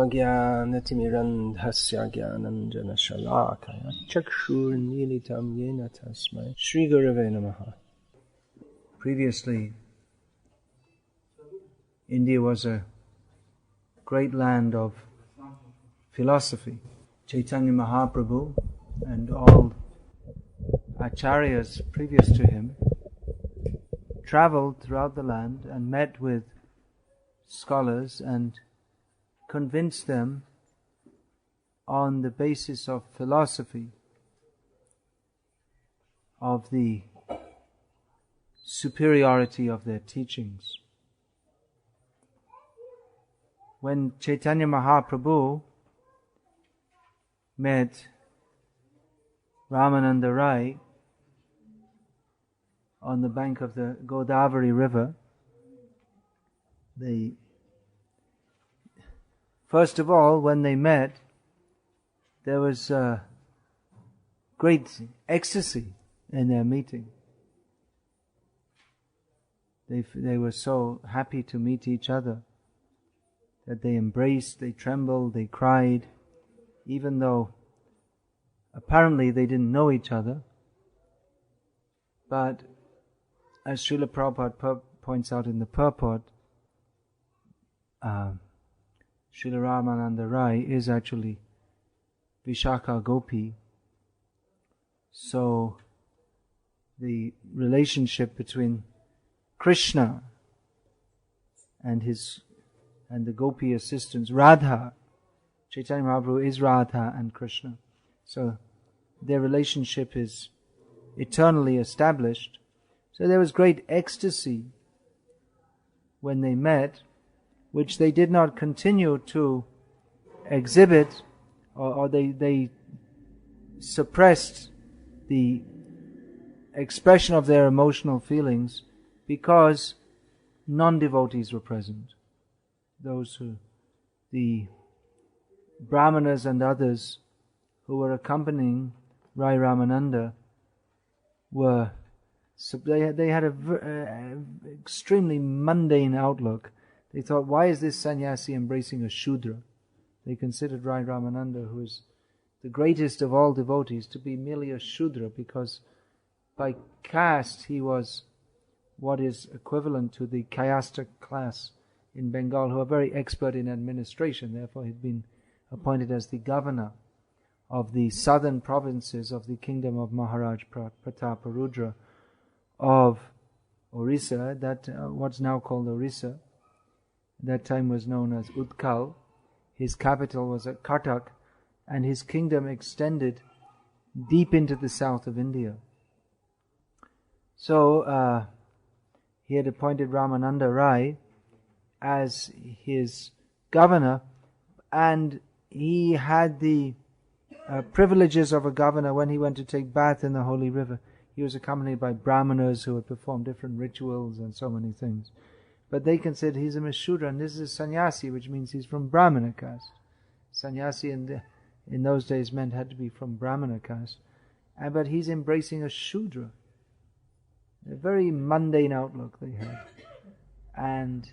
Omagyanatimirandhasya Gyananjana Shalakaya Chakshurnilitam Yena Tasmai Shri Gurave Namaha. Previously, India was a great land of philosophy. Chaitanya Mahaprabhu and all acharyas previous to him traveled throughout the land and met with scholars and convinced them on the basis of philosophy of the superiority of their teachings. When Chaitanya Mahaprabhu met Ramananda Rai on the bank of the Godavari river, first of all, when they met, there was great ecstasy in their meeting. They were so happy to meet each other that they embraced, they trembled, they cried, even though apparently they didn't know each other. But as Srila Prabhupada points out in the purport, Srila Ramananda Rai is actually Vishakha Gopi. So the relationship between Krishna and the Gopi assistants, Radha, Chaitanya Mahaprabhu is Radha and Krishna. So their relationship is eternally established. So there was great ecstasy when they met, which they did not continue to exhibit, or they suppressed the expression of their emotional feelings because non-devotees were present. The Brahmanas and others who were accompanying Rai Ramananda they had a extremely mundane outlook. They thought, why is this sannyasi embracing a Shudra? They considered Rai Ramananda, who is the greatest of all devotees, to be merely a Shudra, because by caste he was what is equivalent to the Kayasta class in Bengal, who are very expert in administration. Therefore he'd been appointed as the governor of the southern provinces of the kingdom of Maharaj Prataparudra of Orissa, that what's now called Orissa. That time was known as Utkal. His capital was at Cuttack, and his kingdom extended deep into the south of India. So he had appointed Ramananda Rai as his governor, and he had the privileges of a governor when he went to take bath in the holy river. He was accompanied by brahmanas who would perform different rituals and so many things. But they considered he's a Mishudra, and this is a sannyasi, which means he's from Brahmana caste. Sannyasi in those days meant had to be from Brahmana caste. But he's embracing a Shudra. A very mundane outlook they had. And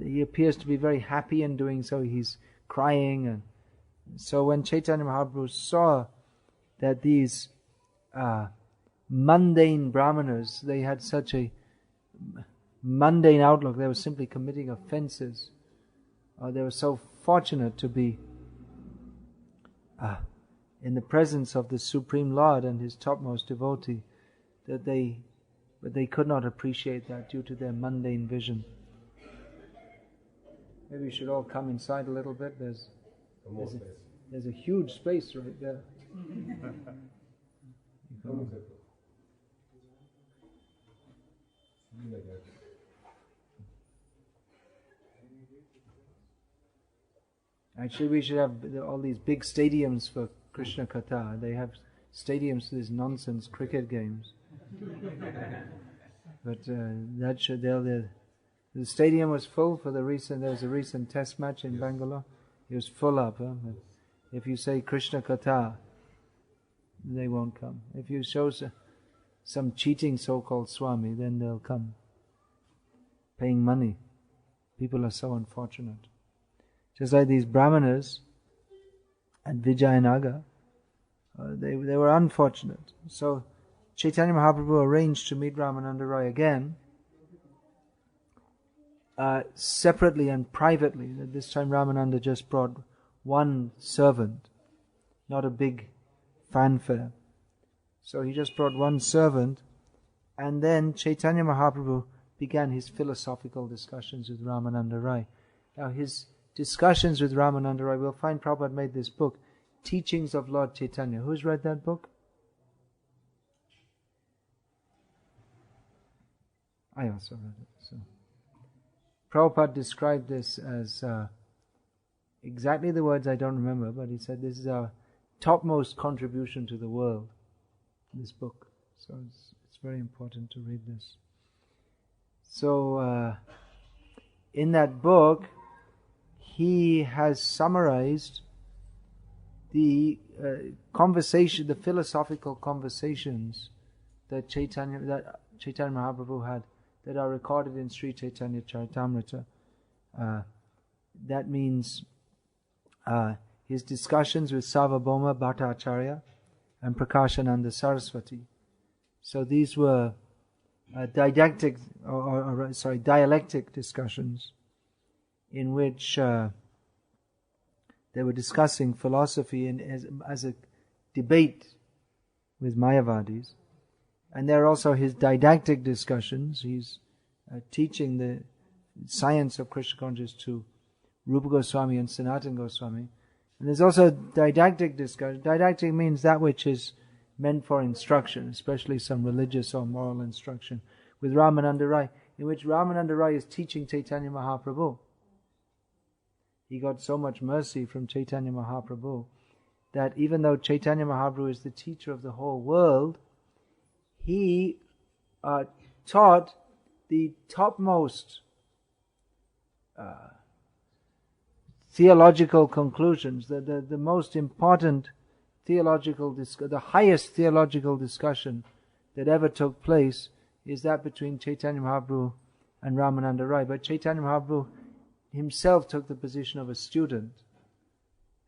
he appears to be very happy in doing so. He's crying. And so when Chaitanya Mahaprabhu saw that these mundane brahmanas, they had such a mundane outlook, they were simply committing offenses, or they were so fortunate to be in the presence of the Supreme Lord and His topmost devotee, that they could not appreciate that due to their mundane vision. Maybe we should all come inside a little bit. There's a huge space right there. Actually, we should have all these big stadiums for Krishna Katha. They have stadiums for these nonsense cricket games. But the stadium was full for there was a recent test match in Bangalore. It was full up. But if you say Krishna Katha, they won't come. If you show some cheating so-called Swami, then they'll come. Paying money. People are so unfortunate. Just like these brahmanas at Vijayanagar, they were unfortunate. So Chaitanya Mahaprabhu arranged to meet Ramananda Roy again, separately and privately. This time Ramananda just brought one servant, not a big fanfare. So he just brought one servant, and then Chaitanya Mahaprabhu began his philosophical discussions with Ramananda Rai. Now his discussions with Ramananda Rai, we'll find Prabhupada made this book, Teachings of Lord Chaitanya. Who's read that book? I also read it. So Prabhupada described this as exactly the words I don't remember, but he said this is our topmost contribution to the world, this book. So it's very important to read this. So in that book, he has summarized the conversation, the philosophical conversations that Chaitanya Mahaprabhu had, that are recorded in Sri Chaitanya Charitamrita. That means his discussions with Sarvabhauma Bhattacharya and Prakashananda Saraswati. So these were dialectic discussions in which they were discussing philosophy as a debate with Mayavadis. And there are also his didactic discussions. He's teaching the science of Krishna consciousness to Rupa Goswami and Sanatana Goswami. And there's also didactic discussion. Didactic means that which is meant for instruction, especially some religious or moral instruction, with Ramananda Rai, in which Ramananda Rai is teaching Chaitanya Mahaprabhu. He got so much mercy from Chaitanya Mahaprabhu that even though Chaitanya Mahaprabhu is the teacher of the whole world, he taught the topmost theological conclusions, the most important theological, the highest theological discussion that ever took place is that between Chaitanya Mahaprabhu and Ramananda Rai. But Chaitanya Mahaprabhu himself took the position of a student.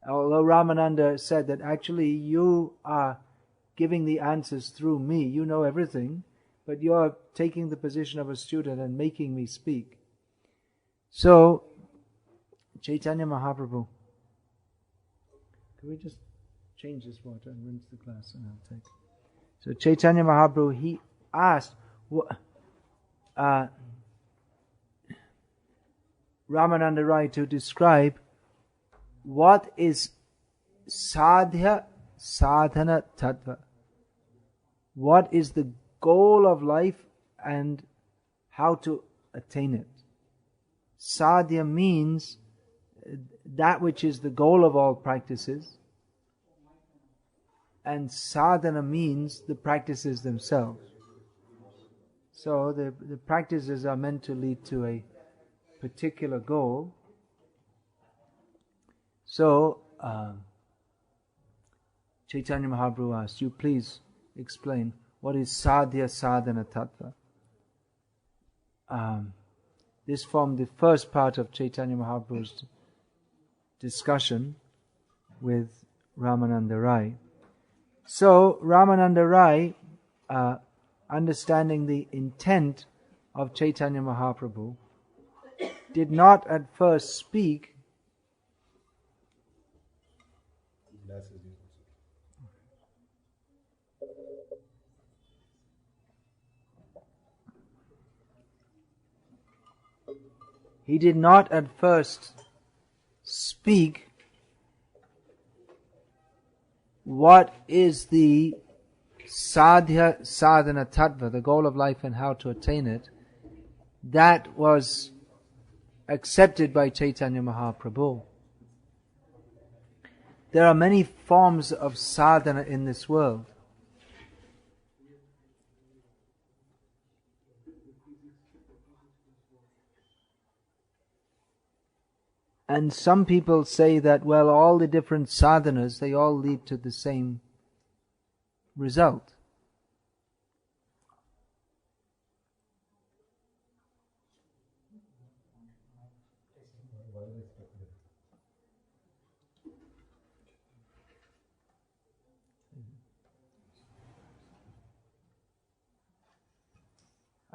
Although Ramananda said that actually you are giving the answers through me, you know everything, but you're taking the position of a student and making me speak. So, Chaitanya Mahaprabhu, can we just change this water and rinse the glass and I'll take it. So Chaitanya Mahaprabhu, he asked Ramananda Rai to describe what is sadhya sadhana tattva. What is the goal of life and how to attain it. Sadhya means that which is the goal of all practices, and sadhana means the practices themselves. So the practices are meant to lead to a particular goal. So Chaitanya Mahaprabhu asked, you please explain what is sadhya sadhana tattva. This formed the first part of Chaitanya Mahaprabhu's discussion with Ramananda Rai. So Ramananda Rai, understanding the intent of Chaitanya Mahaprabhu, did not at first speak what is the sadhya sadhana tattva, the goal of life and how to attain it. That was accepted by Chaitanya Mahaprabhu. There are many forms of sadhana in this world. And some people say that, well, all the different sadhanas, they all lead to the same result.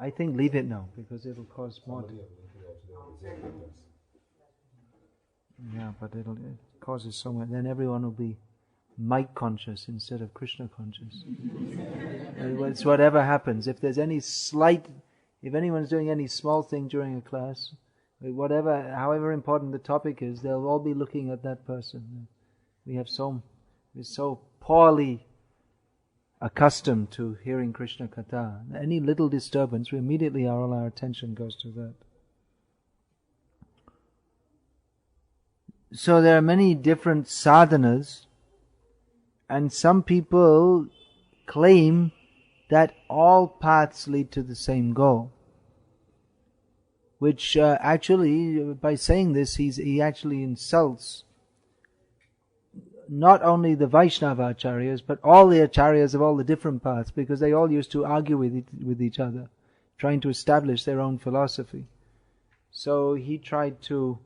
I think leave it now, because it'll cause more. Yeah, but it causes so much. Then everyone will be mic conscious instead of Krishna conscious. It's whatever happens. If there's if anyone's doing any small thing during a class, however important the topic is, they'll all be looking at that person. We're so poorly accustomed to hearing Krishna Katha. Any little disturbance, immediately all our attention goes to that. So there are many different sadhanas, and some people claim that all paths lead to the same goal. Which actually, by saying this, he actually insults not only the Vaishnava acharyas, but all the acharyas of all the different paths, because they all used to argue with each other, trying to establish their own philosophy. So he tried to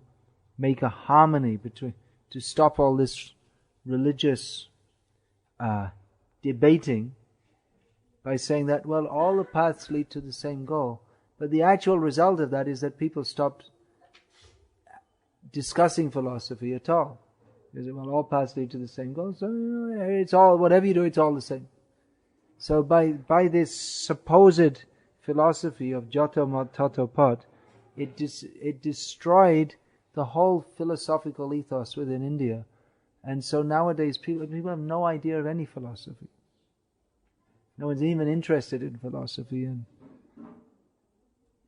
make a harmony to stop all this religious debating by saying that, well, all the paths lead to the same goal. But the actual result of that is that people stopped discussing philosophy at all. Because, well, all paths lead to the same goal, so it's all, whatever you do, it's all the same. So by this supposed philosophy of Jata Mat Tato Pat, it destroyed the whole philosophical ethos within India. And so nowadays people have no idea of any philosophy. No one's even interested in philosophy. And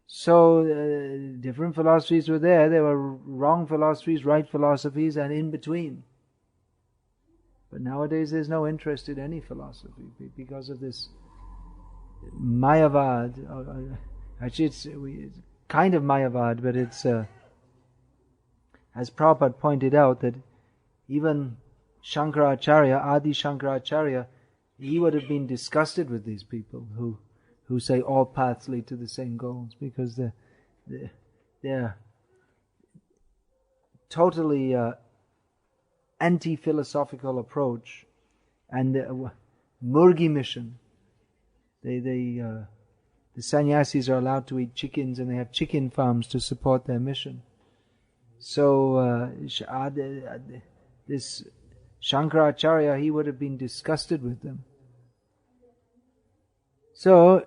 so different philosophies were there. There were wrong philosophies, right philosophies, and in between. But nowadays there's no interest in any philosophy because of this Mayavad. Actually, it's kind of Mayavad, but it's, as Prabhupada pointed out, that even Shankaracharya, Adi Shankaracharya, he would have been disgusted with these people who say all paths lead to the same goals, because they're totally anti-philosophical approach, and the Murgi mission. The sannyasis are allowed to eat chickens, and they have chicken farms to support their mission. So this Shankaracharya, he would have been disgusted with them. So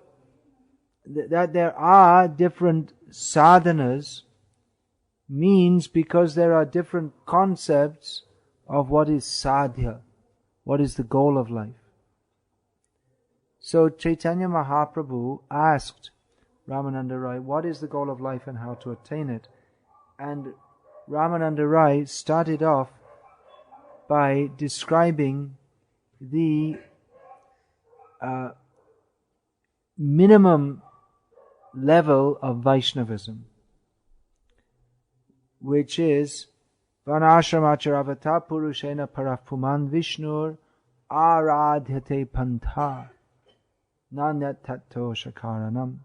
that there are different sadhanas means because there are different concepts of what is sadhya, what is the goal of life. So Chaitanya Mahaprabhu asked Ramananda Rai, what is the goal of life and how to attain it? And Ramananda Rai started off by describing the minimum level of Vaishnavism, which is Vanashramacharvata Purushena Parapuman Vishnur Aradhyate Pantha Nanyat Tato Shakaranam.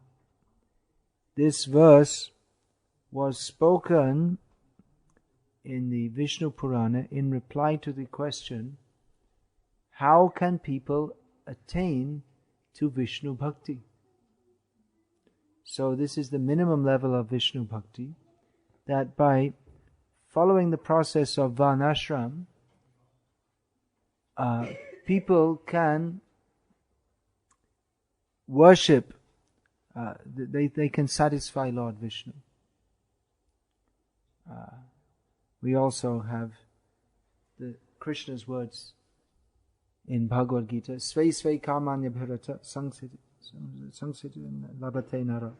This verse was spoken in the Vishnu Purana in reply to the question, how can people attain to Vishnu Bhakti? So this is the minimum level of Vishnu Bhakti, that by following the process of Varnashram, people can worship, they can satisfy Lord Vishnu. We also have the Krishna's words in Bhagavad Gita, Svei Svei Kamanya Bharata Sangsiti Labate Nara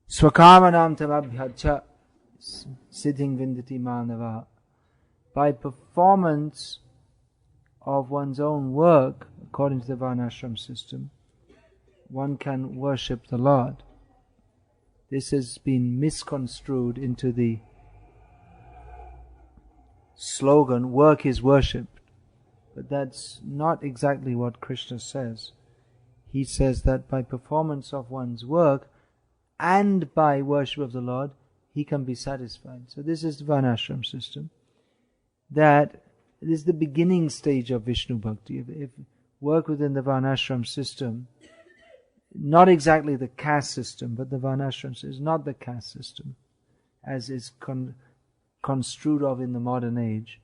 Swakamanam Tamabhyacha Siddhing Vindati Manava. By performance of one's own work, according to the Varnashram system, one can worship the Lord. This has been misconstrued into the slogan, work is worshipped. But that's not exactly what Krishna says. He says that by performance of one's work and by worship of the Lord, he can be satisfied. So this is the Varnashram system. That this is the beginning stage of Vishnu Bhakti. If work within the Varnashram system, not exactly the caste system, but the varnashram is not the caste system, as is construed of in the modern age.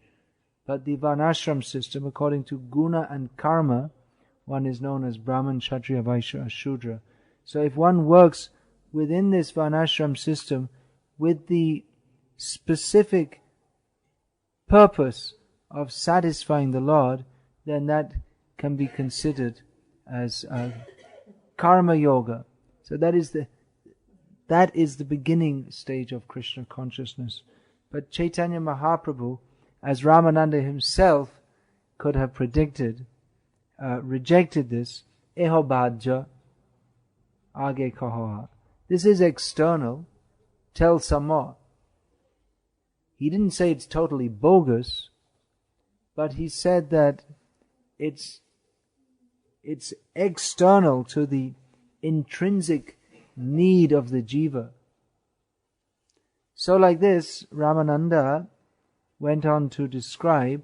But the varnashram system, according to guna and karma, one is known as Brahman, Kshatriya, Vaishya, Shudra. So if one works within this varnashram system with the specific purpose of satisfying the Lord, then that can be considered as karma yoga. So that is the beginning stage of Krishna consciousness. But Chaitanya Mahaprabhu, as Ramananda himself could have predicted, rejected this. Eho bhajya age kahoha. This is external. Tell some more. He didn't say it's totally bogus, but he said that it's external to the intrinsic need of the jiva. So like this, Ramananda went on to describe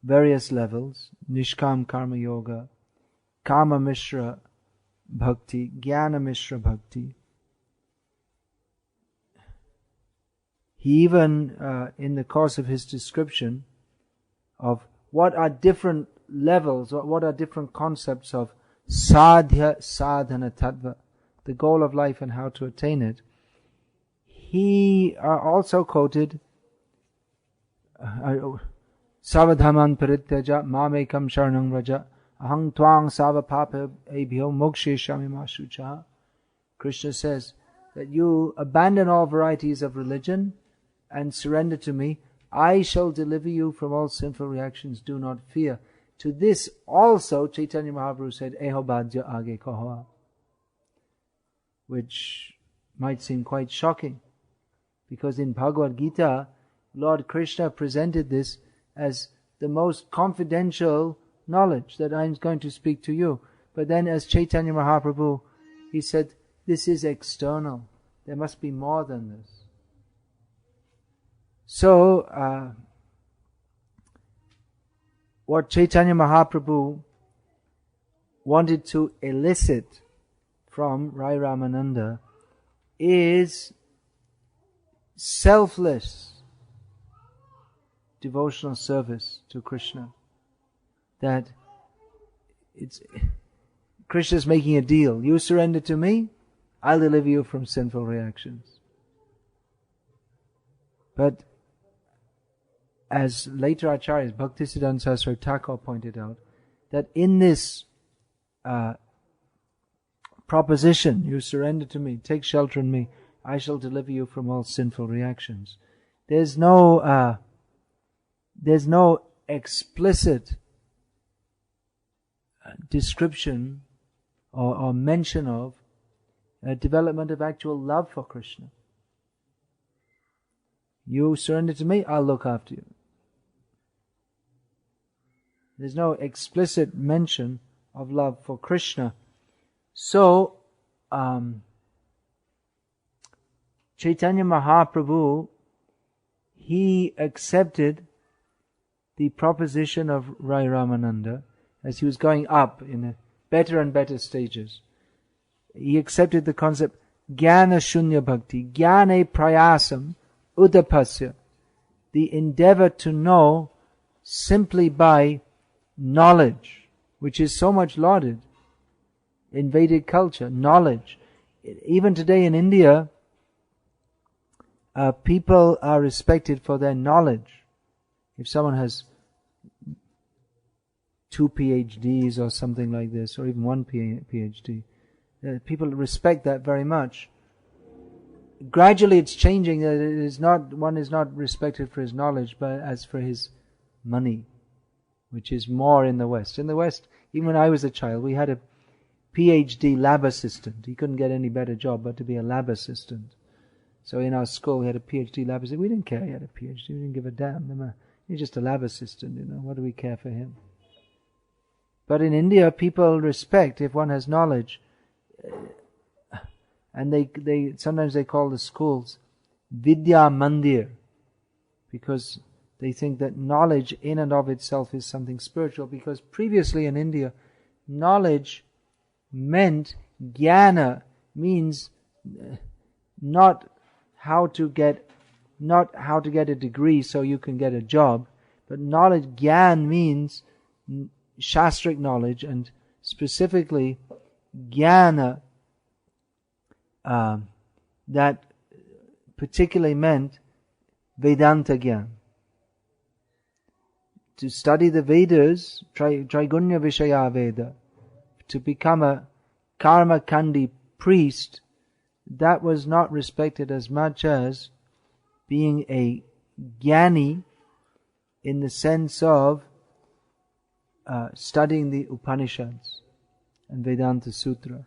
various levels: Nishkam Karma Yoga, Kama Mishra Bhakti, Jnana Mishra Bhakti. He even, in the course of his description of what are different levels, or what are different concepts of sadhya, sadhana, tattva, the goal of life and how to attain it, he also quoted Savadhaman parityaja mamekam sharanam raja ahang twang savapapa ebhyo mokshe shamimasucha. Krishna says that you abandon all varieties of religion and surrender to me. I shall deliver you from all sinful reactions. Do not fear. To this also Chaitanya Mahaprabhu said, Eho bhajya age kahoha, which might seem quite shocking, because in Bhagavad Gita, Lord Krishna presented this as the most confidential knowledge that I'm going to speak to you. But then as Chaitanya Mahaprabhu, he said, this is external. There must be more than this. So, what Chaitanya Mahaprabhu wanted to elicit from Rai Ramananda is selfless devotional service to Krishna. That Krishna's making a deal. You surrender to me, I'll deliver you from sinful reactions. But as later acharyas, Bhaktisiddhanta Saraswati Thakur pointed out, that in this proposition, you surrender to me, take shelter in me, I shall deliver you from all sinful reactions. There's no explicit description or mention of development of actual love for Krishna. You surrender to me, I'll look after you. There's no explicit mention of love for Krishna. So, Chaitanya Mahaprabhu, he accepted the proposition of Rai Ramananda as he was going up in better and better stages. He accepted the concept Jnana Shunya Bhakti, Jnane Prayasam Udapasya, the endeavor to know simply by knowledge, which is so much lauded in Vedic culture. Knowledge. Even today in India, people are respected for their knowledge. If someone has 2 PhDs or something like this, or even 1 PhD, people respect that very much. Gradually it's changing that one is not respected for his knowledge, but as for his money, which is more in the West. In the West, even when I was a child, we had a PhD lab assistant. He couldn't get any better job but to be a lab assistant. So in our school we had a PhD lab assistant. We didn't care he had a PhD, we didn't give a damn. He's just a lab assistant, what do we care for him? But in India, people respect if one has knowledge. And they sometimes they call the schools Vidya Mandir, because they think that knowledge in and of itself is something spiritual. Because previously in India, knowledge meant jnana means not how to get a degree so you can get a job, but knowledge, gyan, means shastric knowledge, and specifically jnana that particularly meant Vedanta Gyan. To study the Vedas, Traigunya Vishaya Veda, to become a karma kandi priest, that was not respected as much as being a jnani in the sense of studying the Upanishads and Vedanta Sutra.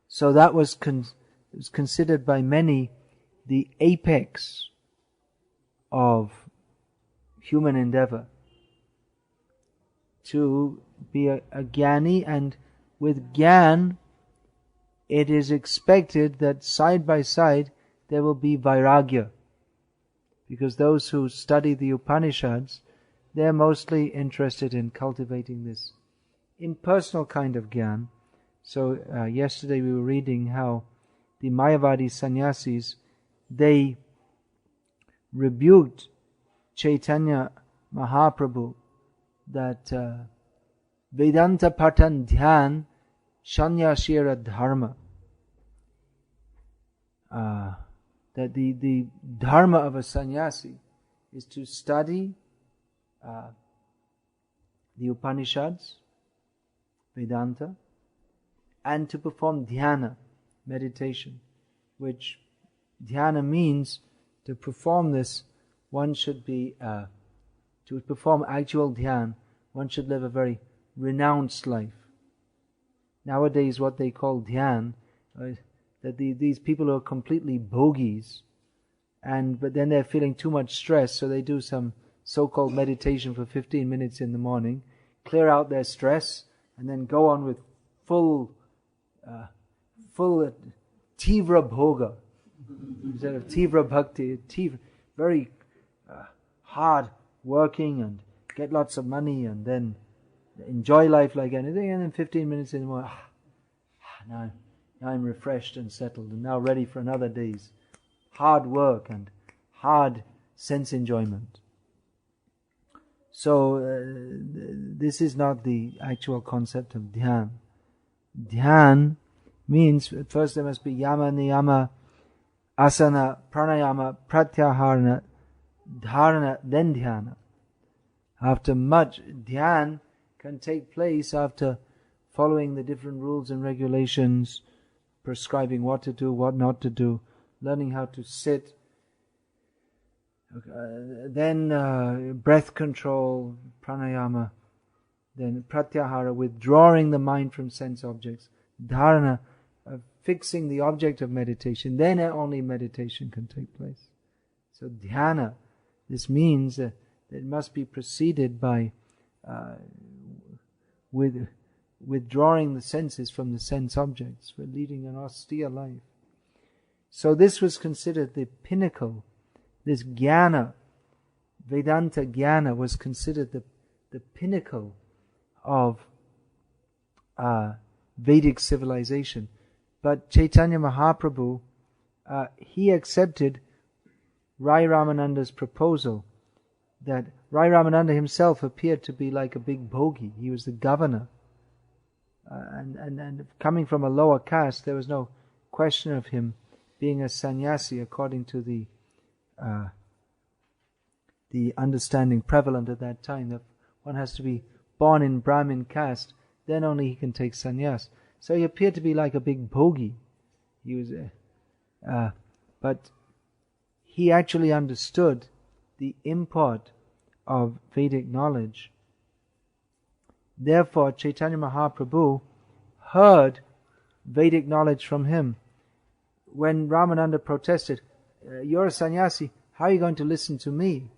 So that was considered by many the apex of human endeavor, to be a jnani, and with gyan it is expected that side by side there will be vairagya, because those who study the Upanishads, they're mostly interested in cultivating this impersonal kind of gyan. So yesterday we were reading how the Mayavadi sannyasis, they rebuked Chaitanya Mahaprabhu that Vedanta Patan Dhyan Sanyashira Dharma, that the dharma of a sannyasi is to study the Upanishads, Vedanta, and to perform dhyana, meditation, which dhyana means to perform this, one should be, to perform actual dhyan, one should live a very renounced life. Nowadays what they call dhyan, that these people who are completely bogies, but then they're feeling too much stress, so they do some so-called meditation for 15 minutes in the morning, clear out their stress, and then go on with full tivra bhoga instead of tivra bhakti, very hard working and get lots of money and then enjoy life like anything, and then 15 minutes in the morning, now I'm refreshed and settled and now ready for another day's hard work and hard sense enjoyment. So this is not the actual concept of dhyan. Dhyan means at first there must be yama, niyama, asana, pranayama, pratyaharana, dharana, then dhyana. After much, dhyan can take place after following the different rules and regulations, prescribing what to do, what not to do, learning how to sit, then breath control, pranayama, then pratyahara, withdrawing the mind from sense objects, dharana, fixing the object of meditation, then only meditation can take place. So dhyana, this means that it must be preceded by withdrawing the senses from the sense objects, for leading an austere life. So this was considered the pinnacle. This jnana, Vedanta jnana, was considered the pinnacle of Vedic civilization. But Chaitanya Mahaprabhu, he accepted Rai Ramananda's proposal, that Rai Ramananda himself appeared to be like a big bogey. He was the governor. And coming from a lower caste, there was no question of him being a sannyasi according to the understanding prevalent at that time, that one has to be born in Brahmin caste, then only he can take sannyas. So he appeared to be like a big bogey. He was, but he actually understood the import of Vedic knowledge. Therefore, Chaitanya Mahaprabhu heard Vedic knowledge from him. When Ramananda protested, "You're a sannyasi, how are you going to listen to me?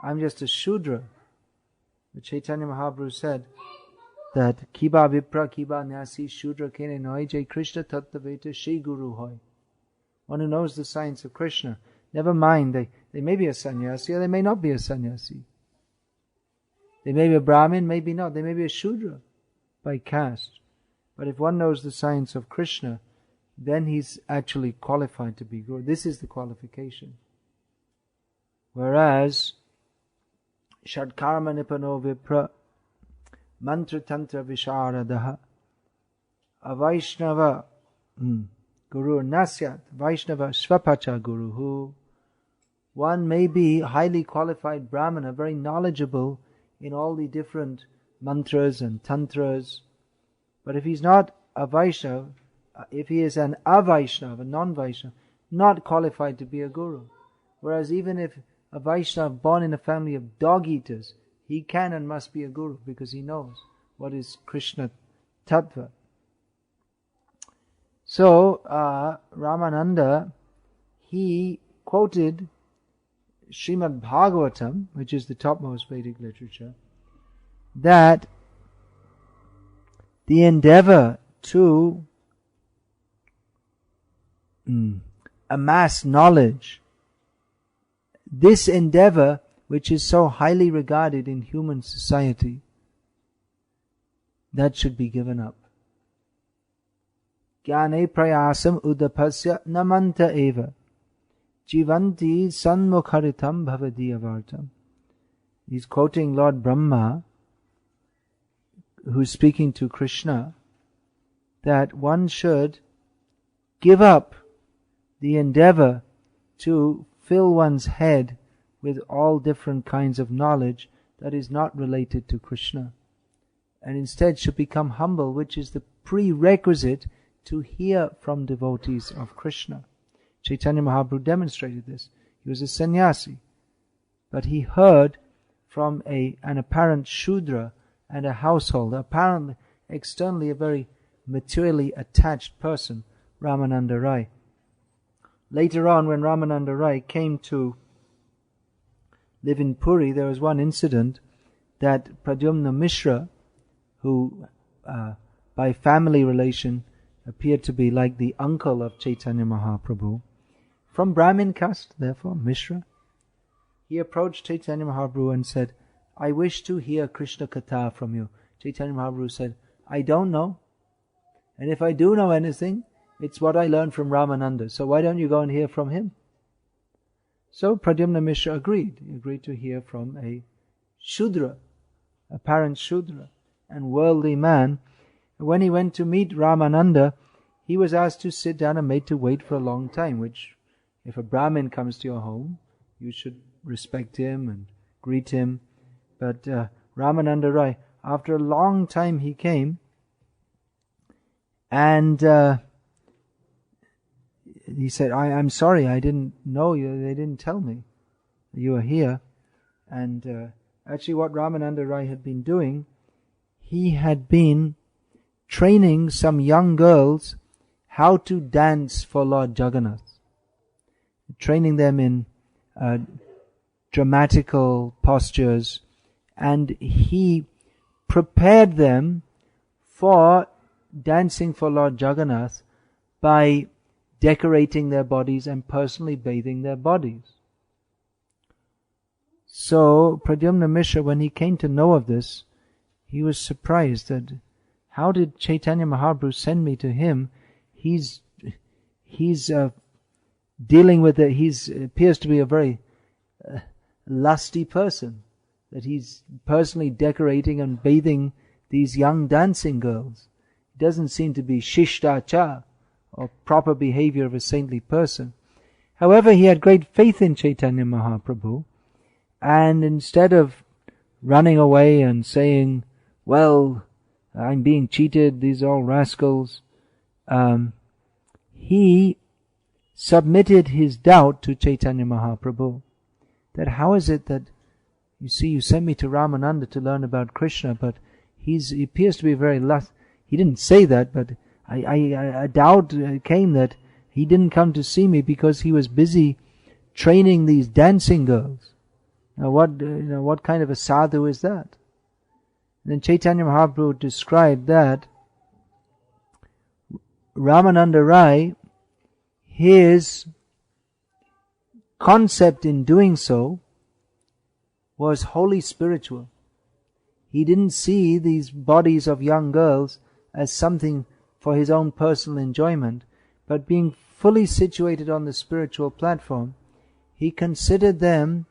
I'm just a Shudra." But Chaitanya Mahaprabhu said that Kiba Vipra Kiba Nyasi Shudra Kene Noi Jai Krishna Tattaveta Shri Guru Hoy. One who knows the science of Krishna, never mind, they may be a sannyasi or they may not be a sannyasi. They may be a Brahmin, maybe not. They may be a Shudra. by caste. But if one knows the science of Krishna, then he's actually qualified to be Guru. This is the qualification. Whereas, Shadkarma Nipano Vipra Mantra Tantra Visharadaha Avaishnava Guru Nasyat Vaishnava Svapacha Guruhu. One may be highly qualified Brahmana, very knowledgeable in all the different mantras and tantras, but if he's not a Vaishnava, if he is an Avaishnava, a non-Vaishnava, not qualified to be a Guru. Whereas even if a Vaishnava born in a family of dog-eaters, he can and must be a Guru because he knows what is Krishna Tattva. So, Ramananda, he quoted Srimad Bhagavatam, which is the topmost Vedic literature, that the endeavor to amass knowledge, this endeavor which is so highly regarded in human society, that should be given up. Jnane prayasam udapasya namanta eva jivanti sanmukharitam bhavadiyavartam. He's quoting Lord Brahma, who's speaking to Krishna, that one should give up the endeavor to fill one's head with all different kinds of knowledge that is not related to Krishna, and instead should become humble, which is the prerequisite to hear from devotees of Krishna. Chaitanya Mahaprabhu demonstrated this. He was a sannyasi, but he heard from an apparent Shudra and a household, apparently externally a very materially attached person, Ramananda Rai. Later on, when Ramananda Rai came to live in Puri, there was one incident that Pradyumna Mishra, who by family relation appeared to be like the uncle of Chaitanya Mahaprabhu, from Brahmin caste, therefore, Mishra, he approached Chaitanya Mahaprabhu and said, I wish to hear Krishna Katha from you. Chaitanya Mahaprabhu said, I don't know. And if I do know anything, it's what I learned from Ramananda. So why don't you go and hear from him? So Pradyumna Mishra agreed. He agreed to hear from a Shudra, apparent Shudra and worldly man. When he went to meet Ramananda, he was asked to sit down and made to wait for a long time, which, if a Brahmin comes to your home, you should respect him and greet him. But Ramananda Rai, after a long time he came, and he said, I'm sorry, I didn't know you, they didn't tell me you were here. And actually what Ramananda Rai had been doing, he had been training some young girls how to dance for Lord Jagannath, training them in dramatical postures, and he prepared them for dancing for Lord Jagannath by decorating their bodies and personally bathing their bodies. So Pradyumna Mishra, when he came to know of this, he was surprised that how did Chaitanya Mahaprabhu send me to him? He's dealing with it. He appears to be a very lusty person, that he's personally decorating and bathing these young dancing girls. It doesn't seem to be shishtachar, or proper behavior of a saintly person. However, he had great faith in Chaitanya Mahaprabhu, and instead of running away and saying, well, I'm being cheated, these are all rascals, he submitted his doubt to Chaitanya Mahaprabhu, that how is it that, you see, you sent me to Ramananda to learn about Krishna, but he appears to be very lust. He didn't say that, but a doubt came that he didn't come to see me because he was busy training these dancing girls. Now what kind of a sadhu is that? And then Chaitanya Mahaprabhu described that Ramananda Rai, his concept in doing so was wholly spiritual. He didn't see these bodies of young girls as something for his own personal enjoyment, but being fully situated on the spiritual platform, he considered them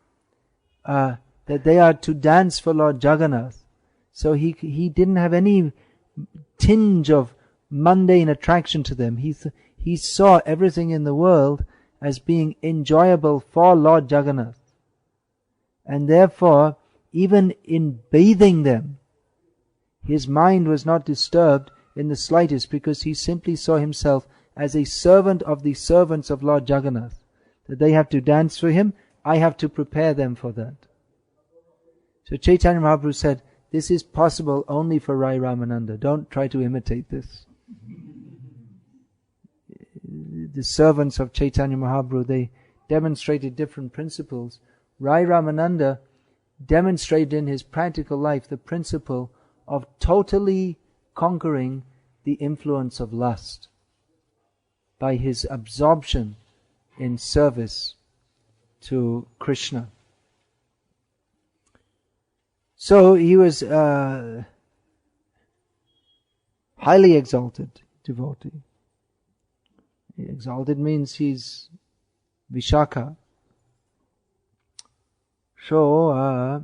that they are to dance for Lord Jagannath. So he didn't have any tinge of mundane attraction to them. He saw everything in the world as being enjoyable for Lord Jagannath. And therefore, even in bathing them, his mind was not disturbed in the slightest, because he simply saw himself as a servant of the servants of Lord Jagannath. That they have to dance for him, I have to prepare them for that. So Chaitanya Mahaprabhu said, this is possible only for Rai Ramananda. Don't try to imitate this. The servants of Chaitanya Mahaprabhu, they demonstrated different principles. Rai Ramananda demonstrated in his practical life the principle of totally conquering the influence of lust by his absorption in service to Krishna. So he was highly exalted devotee. Exalted means he's Vishaka. So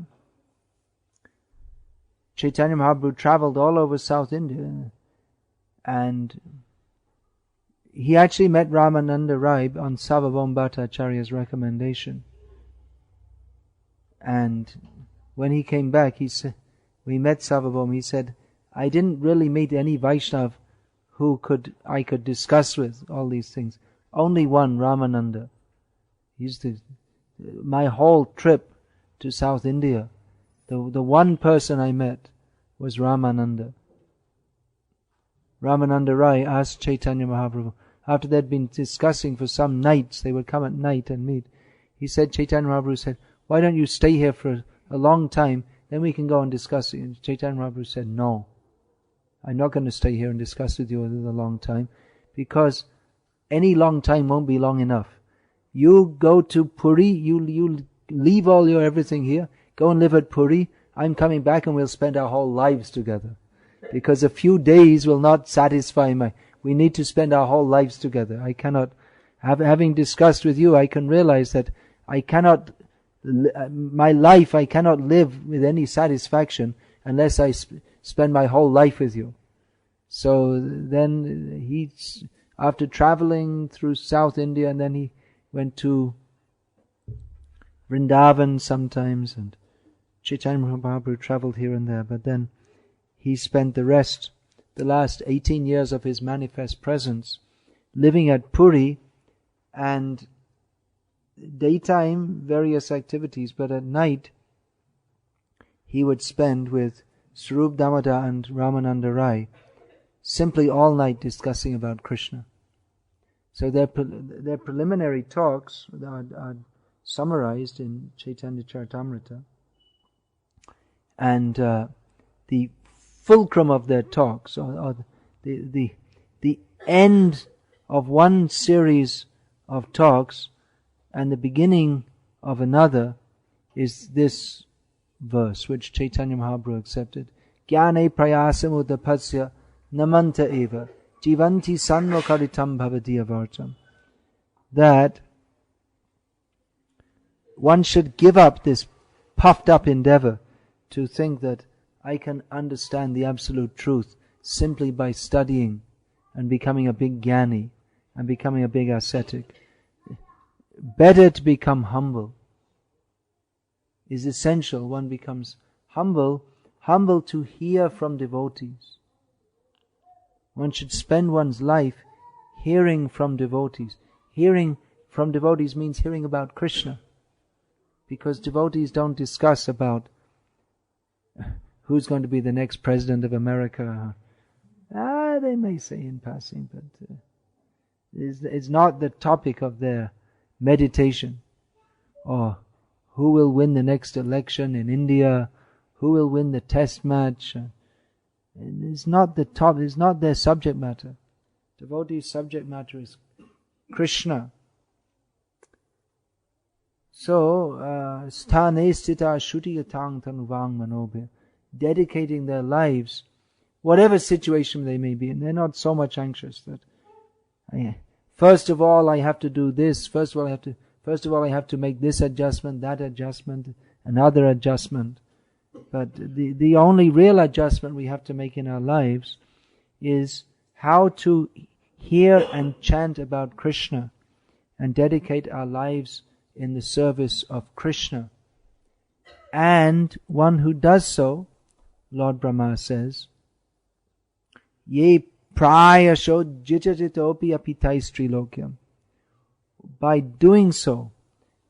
Chaitanya Mahaprabhu traveled all over South India, and he actually met Ramananda Rai on Sarvabhauma Bhattacharya's recommendation. And when he came back, he said, we met Sarvabhauma, he said, I didn't really meet any Vaishnav who I could discuss with all these things. Only one, Ramananda. My whole trip to South India, the one person I met was Ramananda. Ramananda Rai asked Chaitanya Mahaprabhu, after they'd been discussing for some nights, they would come at night and meet. He said, Chaitanya Mahaprabhu said, why don't you stay here for a long time, then we can go and discuss it. And Chaitanya Mahaprabhu said, no, I'm not going to stay here and discuss with you a long time, because any long time won't be long enough. You go to Puri, you leave all your everything here, go and live at Puri, I'm coming back and we'll spend our whole lives together. Because a few days will not satisfy we need to spend our whole lives together. I cannot, having discussed with you, I can realize that my life I cannot live with any satisfaction unless I spend my whole life with you. So then after traveling through South India, and then he went to Vrindavan sometimes, and Chaitanya Mahaprabhu traveled here and there, but then he spent the last 18 years of his manifest presence living at Puri, and daytime various activities, but at night he would spend with Swarup Damodar and Ramananda Rai simply all night discussing about Krishna. So their preliminary talks are summarized in Chaitanya Charitamrita, and the fulcrum of their talks, or the end of one series of talks and the beginning of another, is this verse which Chaitanya Mahaprabhu accepted. Jnane prayasam udapasya namanta eva jivanti sanmukaritam bhavati avartam. That one should give up this puffed up endeavor to think that I can understand the absolute truth simply by studying and becoming a big jnani and becoming a big ascetic. Better to become humble is essential. One becomes humble to hear from devotees. One should spend one's life hearing from devotees. Hearing from devotees means hearing about Krishna, because devotees don't discuss about who's going to be the next president of America. They may say in passing, but it's not the topic of their meditation. Or who will win the next election in India, who will win the test match. It's not their subject matter. Devotees' subject matter is Krishna. So, sthane stita shuti yatang tanuvang manobhe dedicating their lives, whatever situation they may be in. They're not so much anxious that, first of all I have to do this, first of all I have to make this adjustment, that adjustment, another adjustment. But the only real adjustment we have to make in our lives is how to hear and chant about Krishna and dedicate our lives in the service of Krishna. And one who does so, Lord Brahma says, Ye prayasho jitatopi apitais trilokyam. By doing so,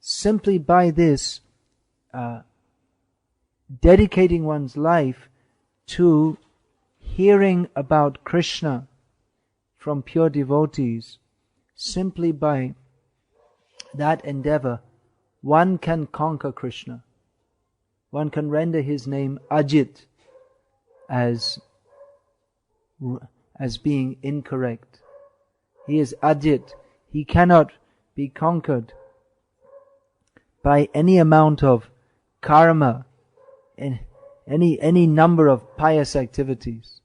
simply by this, dedicating one's life to hearing about Krishna from pure devotees, simply by that endeavor, one can conquer Krishna. One can render his name Ajit as being incorrect. He is Ajit. He cannot be conquered by any amount of karma, any number of pious activities.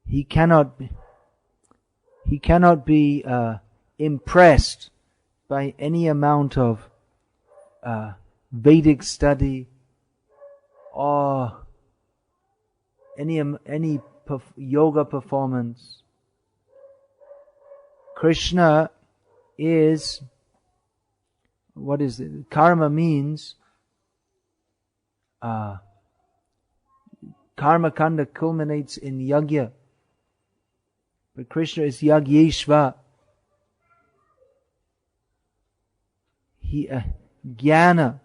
He cannot be impressed by any amount of Vedic study or any yoga performance. Krishna is, what is it? Karma means karma kanda culminates in yagya, but Krishna is yagyeshva. He jnana,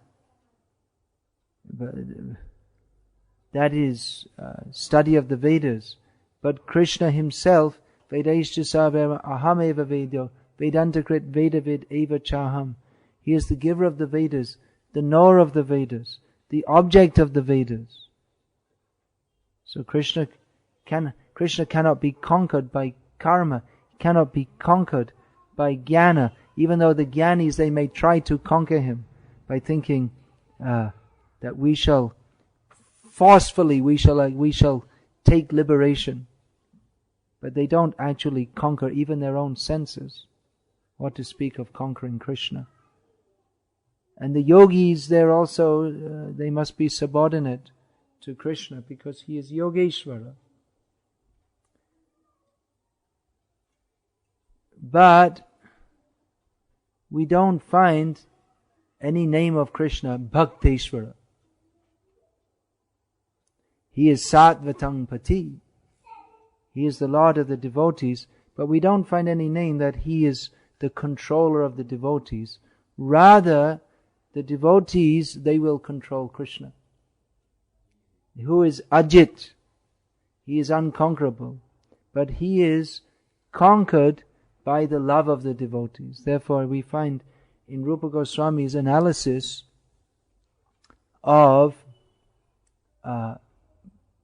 that is study of the Vedas. But Krishna himself, Vedaishcha savema aham eva vedyo, Vedantakrit Vedavid eva chaham. He is the giver of the Vedas, the knower of the Vedas, the object of the Vedas. So Krishna cannot be conquered by karma, cannot be conquered by jnana, even though the jnanis, they may try to conquer him by thinking that we shall take liberation. But they don't actually conquer even their own senses. What to speak of conquering Krishna? And the yogis, they're also, they must be subordinate to Krishna because he is Yogeshvara. But we don't find any name of Krishna, Bhakteshvara. He is Satvatang Pati. He is the Lord of the devotees, but we don't find any name that he is the controller of the devotees. Rather, the devotees, they will control Krishna, who is Ajit. He is unconquerable, but he is conquered by the love of the devotees. Therefore, we find in Rupa Goswami's analysis of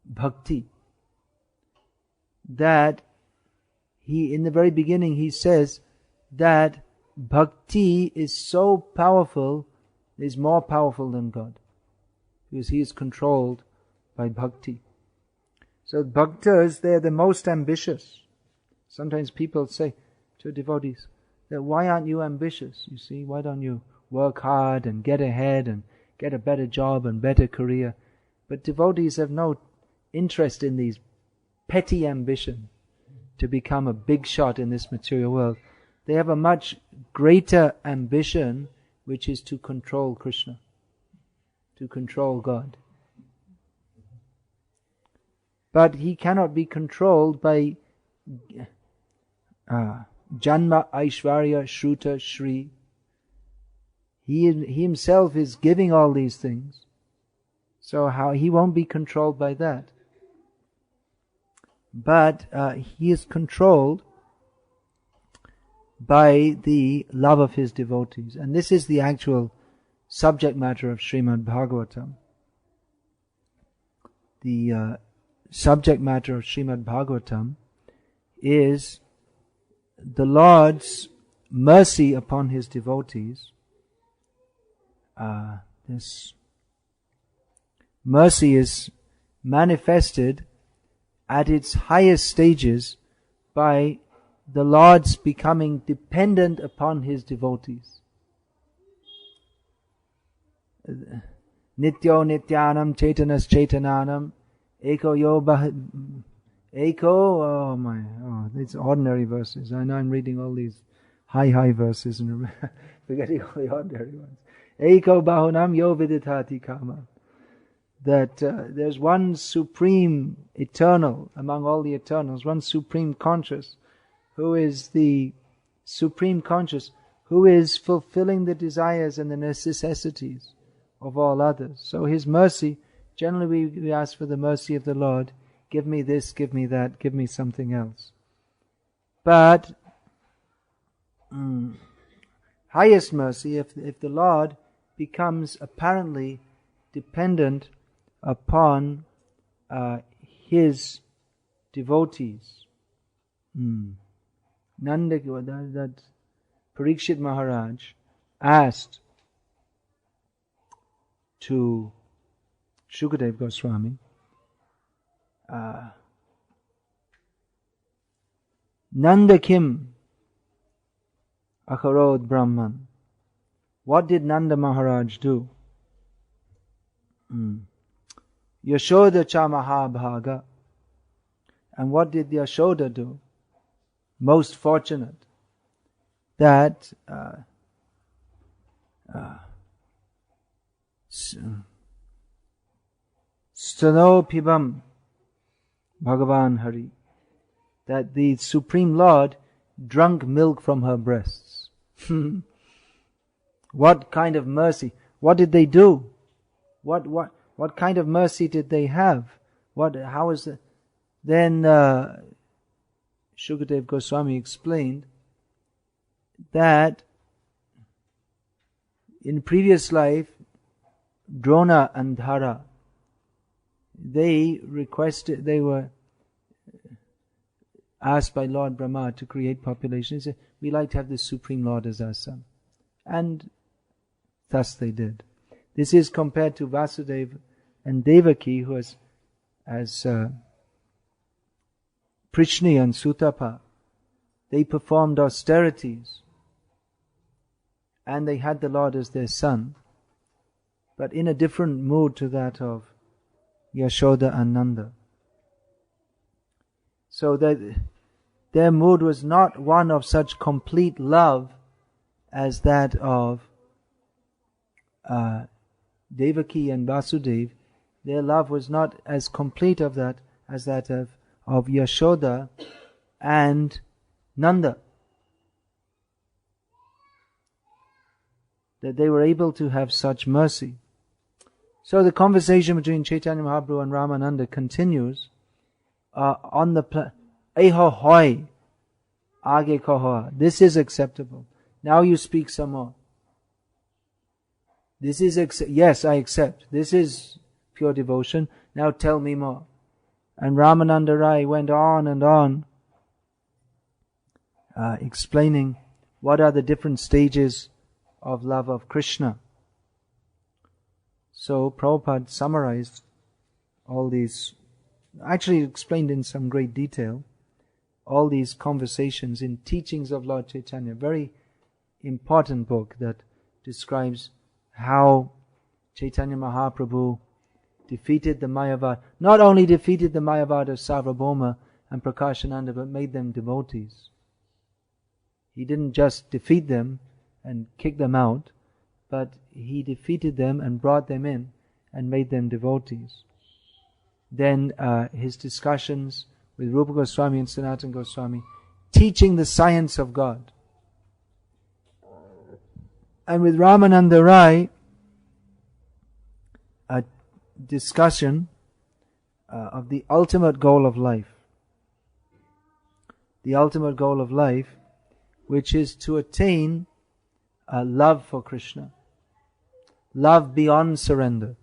bhakti that in the very beginning he says that bhakti is so powerful, is more powerful than God, because he is controlled by bhakti. So bhaktas, they're the most ambitious. Sometimes people say to devotees that, why aren't you ambitious? You see, why don't you work hard and get ahead and get a better job and better career? But devotees have no interest in these petty ambition to become a big shot in this material world. They have a much greater ambition, which is to control Krishna, to control God. But he cannot be controlled by Janma, Aishvarya, Shruta, Shri. He himself is giving all these things. So how he won't be controlled by that. But he is controlled by the love of his devotees. And this is the actual subject matter of Srimad Bhagavatam. The subject matter of Srimad Bhagavatam is the Lord's mercy upon his devotees. This mercy is manifested at its highest stages by the Lord's becoming dependent upon His devotees. Nityo nityanam chaitanas chaitananam it's ordinary verses. I know I'm reading all these high verses and forgetting all the ordinary ones. Eko bahunam yo viditati kama. That there's one supreme eternal among all the eternals, one supreme conscious, who is the supreme conscious, who is fulfilling the desires and the necessities of all others. So His mercy, generally we ask for the mercy of the Lord, give me this, give me that, give me something else. But highest mercy, if the Lord becomes apparently dependent upon His devotees. Nanda, that Parikshit Maharaj asked to Shukadeva Goswami, Nanda Kim Akarod Brahman. What did Nanda Maharaj do? Yashoda cha Mahabhaga. And what did Yashoda do? Most fortunate that Stano Pibam Bhagavan Hari, that the Supreme Lord drunk milk from her breasts. What kind of mercy? What did they do? What kind of mercy did they have? How is it? Then Shukadeva Goswami explained that in previous life, Drona and Dhara, they were asked by Lord Brahma to create population. He said, we like to have the Supreme Lord as our son. And thus they did. This is compared to Vasudeva and Devaki, who as Prishni and Sutapa, they performed austerities and they had the Lord as their son, but in a different mood to that of Yashoda and Nanda. So that their mood was not one of such complete love as that of Devaki and Vasudeva. Their love was not as complete as that of Yashoda and Nanda. That they were able to have such mercy. So the conversation between Chaitanya Mahaprabhu and Ramananda continues on the Eho hoi, age kohoa. This is acceptable. Now you speak some more. This is yes, I accept. This is pure devotion. Now tell me more. And Ramananda Rai went on and on, explaining what are the different stages of love of Krishna. So Prabhupada summarized all these, actually explained in some great detail, all these conversations in Teachings of Lord Chaitanya. Very important book that describes how Chaitanya Mahaprabhu defeated the Mayavad. Not only defeated the Mayavad of Sarvabhauma and Prakashananda, but made them devotees. He didn't just defeat them and kick them out, but he defeated them and brought them in and made them devotees. Then his discussions with Rupa Goswami and Sanatana Goswami, teaching the science of God. And with Ramananda Rai, a discussion of the ultimate goal of life. The ultimate goal of life, which is to attain love for Krishna. Love beyond surrender.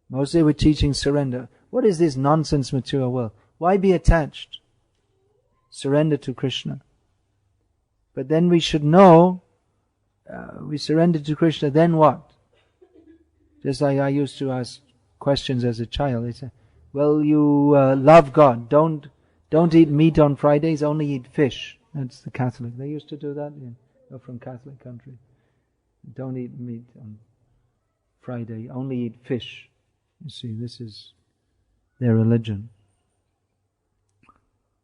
Mostly we're teaching surrender. What is this nonsense material world? Why be attached? Surrender to Krishna. But then we should know, we surrender to Krishna, then what? Just like I used to ask questions as a child. They say, well, you love God. Don't eat meat on Fridays, only eat fish. That's the Catholic. They used to do that. You're from Catholic country. Don't eat meat on Friday, only eat fish. You see, this is their religion.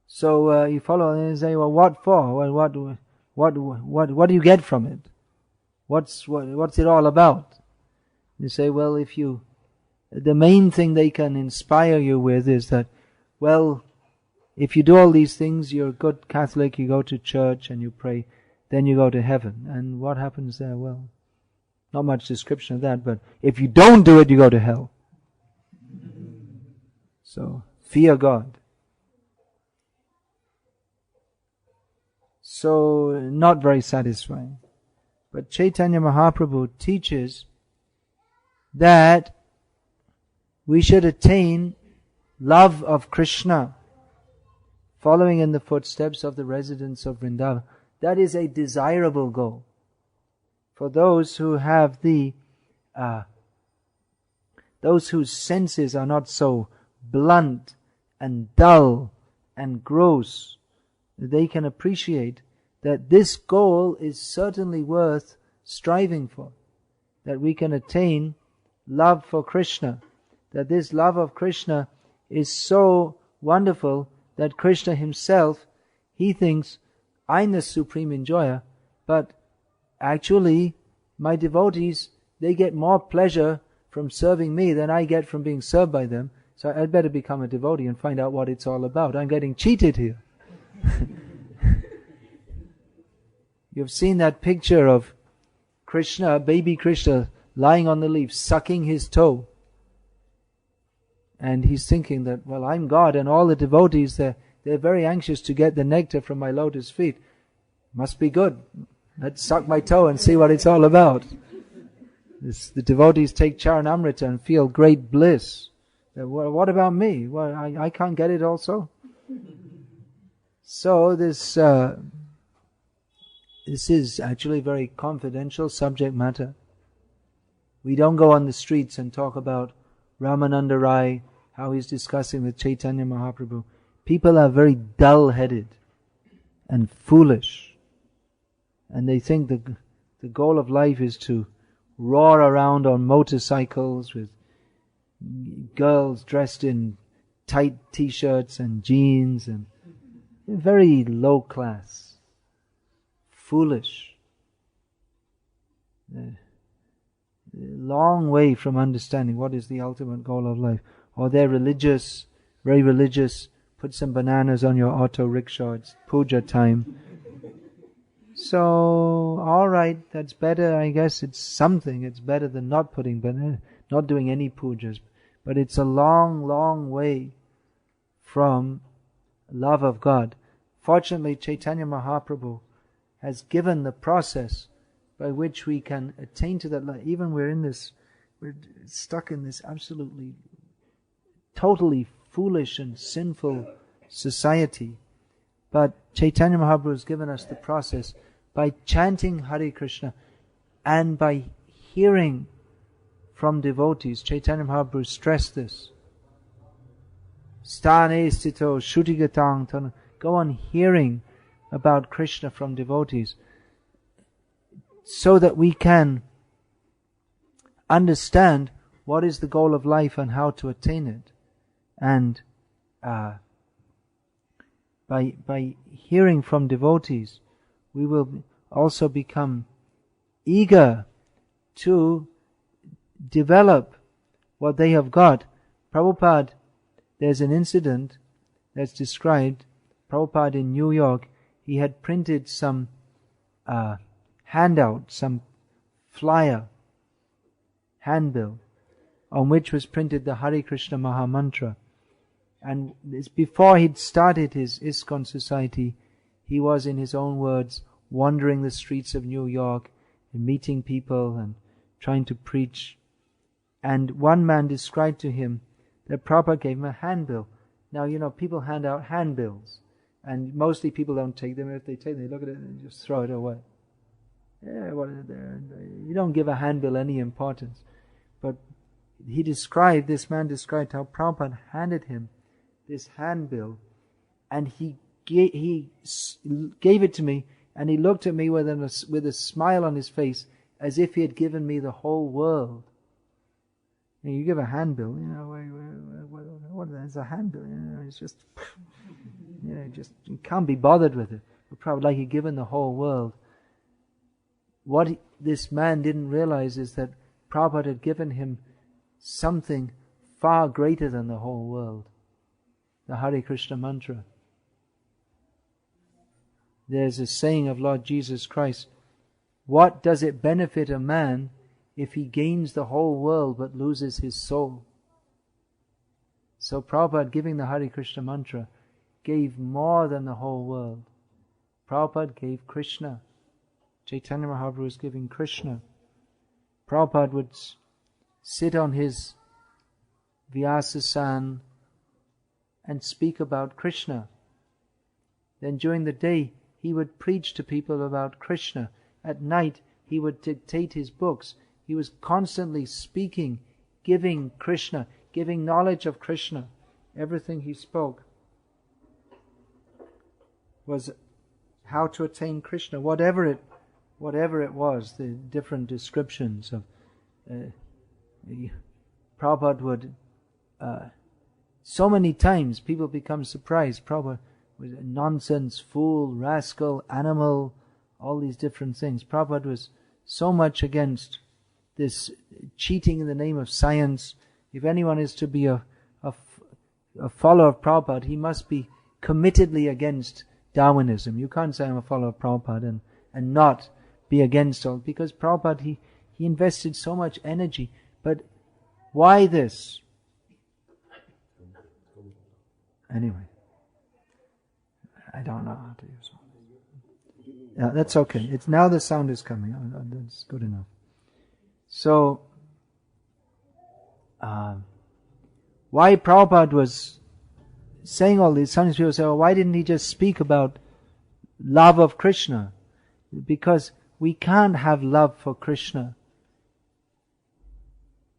So you follow and say, well, what for? Well, what do you get from it? What's it all about? You say, well, the main thing they can inspire you with is that, well, if you do all these things, you're a good Catholic, you go to church and you pray, then you go to heaven. And what happens there? Well, not much description of that, but if you don't do it, you go to hell. So, fear God. So, not very satisfying. But Chaitanya Mahaprabhu teaches that we should attain love of Krishna, following in the footsteps of the residents of Vrindavan. That is a desirable goal for those who have those whose senses are not so blunt and dull and gross. They can appreciate that this goal is certainly worth striving for, that we can attain love for Krishna, that this love of Krishna is so wonderful that Krishna himself, he thinks, I'm the supreme enjoyer, but actually my devotees, they get more pleasure from serving me than I get from being served by them, so I'd better become a devotee and find out what it's all about. I'm getting cheated here. You've seen that picture of Krishna, baby Krishna, lying on the leaf, sucking his toe. And he's thinking that, well, I'm God, and all the devotees, they're very anxious to get the nectar from my lotus feet. Must be good. Let's suck my toe and see what it's all about. The devotees take Charanamrita and feel great bliss. Well, what about me? Well, I can't get it also? So this is actually very confidential subject matter. We don't go on the streets and talk about Ramananda Rai, how he's discussing with Chaitanya Mahaprabhu. People are very dull-headed and foolish. And they think the goal of life is to roar around on motorcycles with girls dressed in tight t-shirts and jeans, and very low class, foolish, long way from understanding what is the ultimate goal of life. Or they're religious, very religious, put some bananas on your auto rickshaw, it's puja time. So, alright, that's better, I guess it's something, it's better than not not doing any pujas. But it's a long, long way from love of God. Fortunately, Chaitanya Mahaprabhu has given the process by which we can attain to that life. Even we're stuck in this absolutely, totally foolish and sinful society. But Chaitanya Mahaprabhu has given us the process by chanting Hare Krishna and by hearing from devotees. Chaitanya Mahaprabhu stressed this. Sthane stito shruti-gatang tana. Go on hearing about Krishna from devotees so that we can understand what is the goal of life and how to attain it. And by hearing from devotees, we will also become eager to develop what they have got. Prabhupada, there's an incident that's described. Prabhupada in New York, he had printed some handout, some flyer, handbill, on which was printed the Hare Krishna Maha Mantra. And before he'd started his ISKCON society, he was, in his own words, wandering the streets of New York and meeting people and trying to preach. And one man described to him that Prabhupada gave him a handbill. Now, people hand out handbills, and mostly people don't take them. If they take them, they look at it and just throw it away. Yeah, you don't give a handbill any importance. But this man described how Prabhupada handed him this handbill, and he gave it to me, and he looked at me with a smile on his face, as if he had given me the whole world. And you give a handbill, what is a handbill? It's just, you can't be bothered with it. But Prabhupada, like he'd given the whole world. What this man didn't realize is that Prabhupada had given him something far greater than the whole world. The Hare Krishna mantra. There's a saying of Lord Jesus Christ, what does it benefit a man if he gains the whole world but loses his soul? So Prabhupada, giving the Hare Krishna mantra, gave more than the whole world. Prabhupada gave Krishna. Chaitanya Mahaprabhu was giving Krishna. Prabhupada would sit on his Vyasa and speak about Krishna. Then during the day, he would preach to people about Krishna. At night, he would dictate his books. He was constantly speaking, giving Krishna, giving knowledge of Krishna. Everything he spoke was how to attain Krishna, whatever it was, the different descriptions of Prabhupada would, so many times people become surprised. Prabhupada was a nonsense, fool, rascal, animal, all these different things. Prabhupada was so much against this cheating in the name of science. If anyone is to be a follower of Prabhupada, he must be committedly against Darwinism. You can't say I'm a follower of Prabhupada and not be against all, because Prabhupada, he invested so much energy. But why this? Anyway, I don't know how to use it. Yeah, that's okay. It's now the sound is coming. That's good enough. So, why Prabhupada was saying all this? Sometimes people say, well, why didn't he just speak about love of Krishna? Because we can't have love for Krishna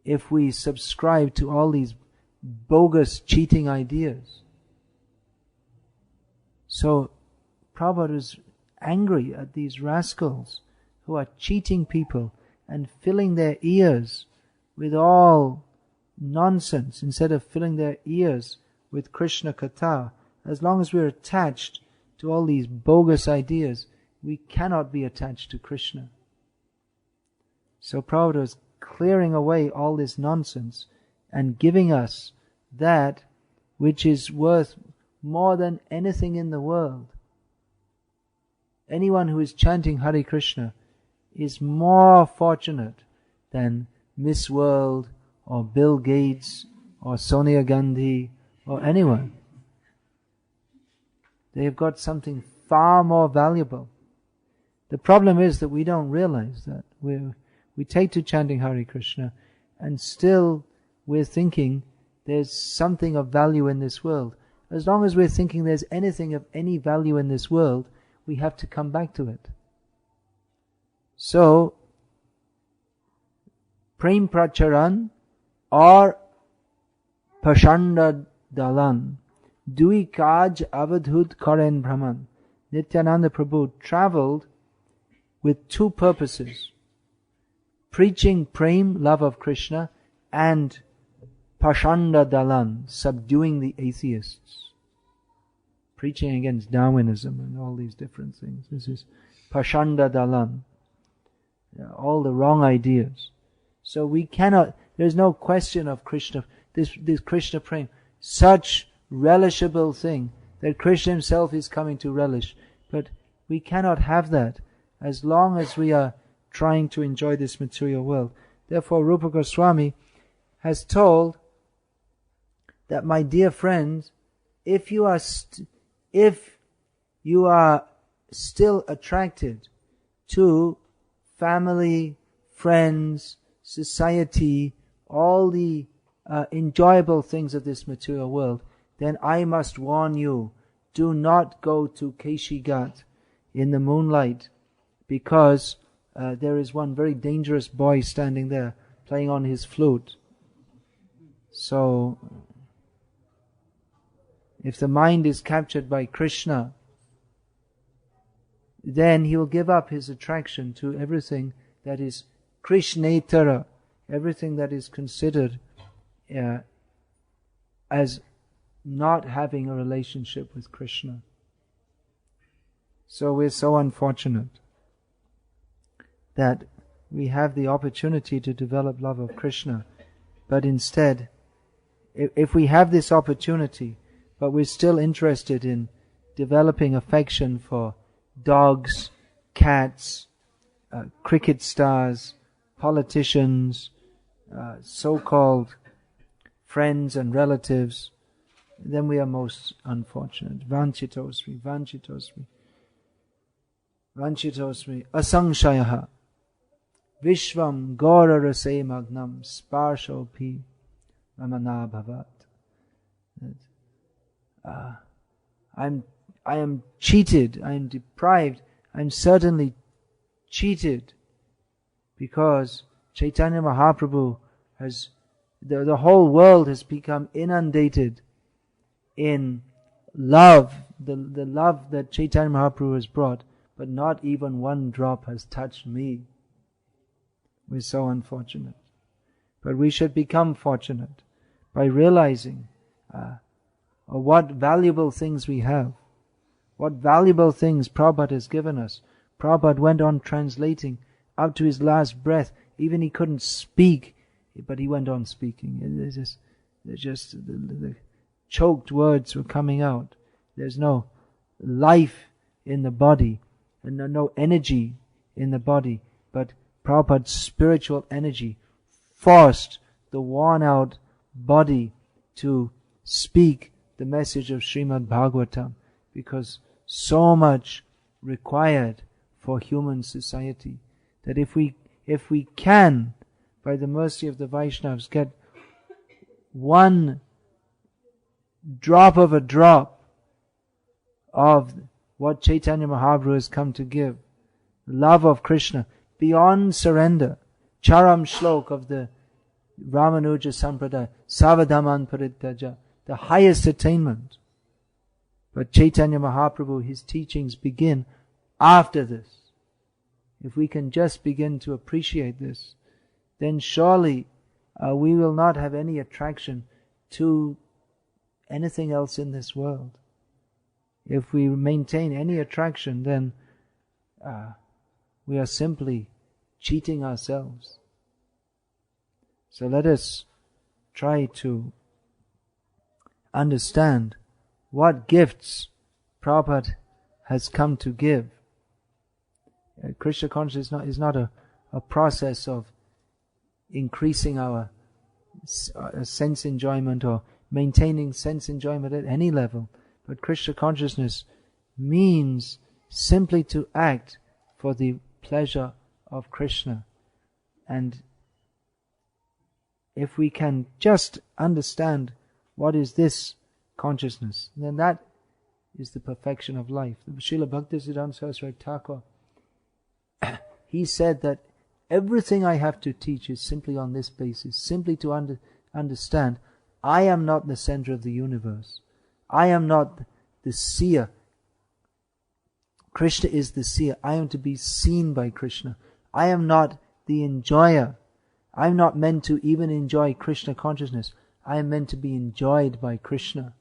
if we subscribe to all these bogus, cheating ideas. So, Prabhupada was angry at these rascals who are cheating people and filling their ears with all nonsense instead of filling their ears with Krishna Katha. As long as we're attached to all these bogus ideas, we cannot be attached to Krishna. So Prabhupada was clearing away all this nonsense and giving us that which is worth more than anything in the world. Anyone who is chanting Hare Krishna is more fortunate than Miss World or Bill Gates or Sonia Gandhi or anyone. They have got something far more valuable. The problem is that we don't realize that. We take to chanting Hare Krishna and still we're thinking there's something of value in this world. As long as we're thinking there's anything of any value in this world, we have to come back to it. So, Prem Pracharan or Pashanda Dalan, Dui Kaj Avadhut Karen Brahman. Nityananda Prabhu traveled with two purposes: preaching Prem, love of Krishna, and Pashanda Dalan, subduing the atheists. Preaching against Darwinism and all these different things. This is Pashanda Dalan. All the wrong ideas. So we cannot, there's no question of Krishna, this Krishna Prem, such relishable thing that Krishna himself is coming to relish. But we cannot have that as long as we are trying to enjoy this material world. Therefore, Rupa Goswami has told that, my dear friends, if you are still attracted to family, friends, society, all the enjoyable things of this material world, then I must warn you, do not go to Keshi Ghat in the moonlight, because there is one very dangerous boy standing there playing on his flute. So, if the mind is captured by Krishna, then he will give up his attraction to everything that is Krishnetara, everything that is considered as not having a relationship with Krishna. So we're so unfortunate that we have the opportunity to develop love of Krishna, but instead, if we have this opportunity, but we're still interested in developing affection for dogs, cats, cricket stars, politicians, so-called friends and relatives, then we are most unfortunate. Vanchitosmi, vanchitosmi, vanchitosmi, asangshaya, vishvam gora rase magnam, sparshopi ramana bhavat. I am cheated, I am deprived, I am certainly cheated, because Chaitanya Mahaprabhu has, the whole world has become inundated in love, the love that Chaitanya Mahaprabhu has brought, but not even one drop has touched me. We're so unfortunate. But we should become fortunate by realizing what valuable things we have. What valuable things Prabhupada has given us. Prabhupada went on translating up to his last breath. Even he couldn't speak, but he went on speaking. The choked words were coming out. There's no life in the body, and no energy in the body, but Prabhupada's spiritual energy forced the worn out body to speak the message of Srimad Bhagavatam, because so much required for human society, that if we can, by the mercy of the Vaishnavas, get one drop of a drop of what Chaitanya Mahaprabhu has come to give, love of Krishna, beyond surrender, Charam Shlok of the Ramanuja Sampradaya, Savadhaman Parityaja, the highest attainment. But Chaitanya Mahaprabhu, his teachings begin after this. If we can just begin to appreciate this, then surely we will not have any attraction to anything else in this world. If we maintain any attraction, then we are simply cheating ourselves. So let us try to understand what gifts Prabhupada has come to give. Krishna consciousness is not a process of increasing our sense enjoyment or maintaining sense enjoyment at any level. But Krishna consciousness means simply to act for the pleasure of Krishna. And if we can just understand what is this consciousness, then that is the perfection of life. Srila Bhaktisiddhanta Saraswati Thakur, he said that everything I have to teach is simply on this basis, simply to understand I am not the center of the universe. I am not the seer. Krishna is the seer. I am to be seen by Krishna. I am not the enjoyer. I am not meant to even enjoy Krishna consciousness. I am meant to be enjoyed by Krishna.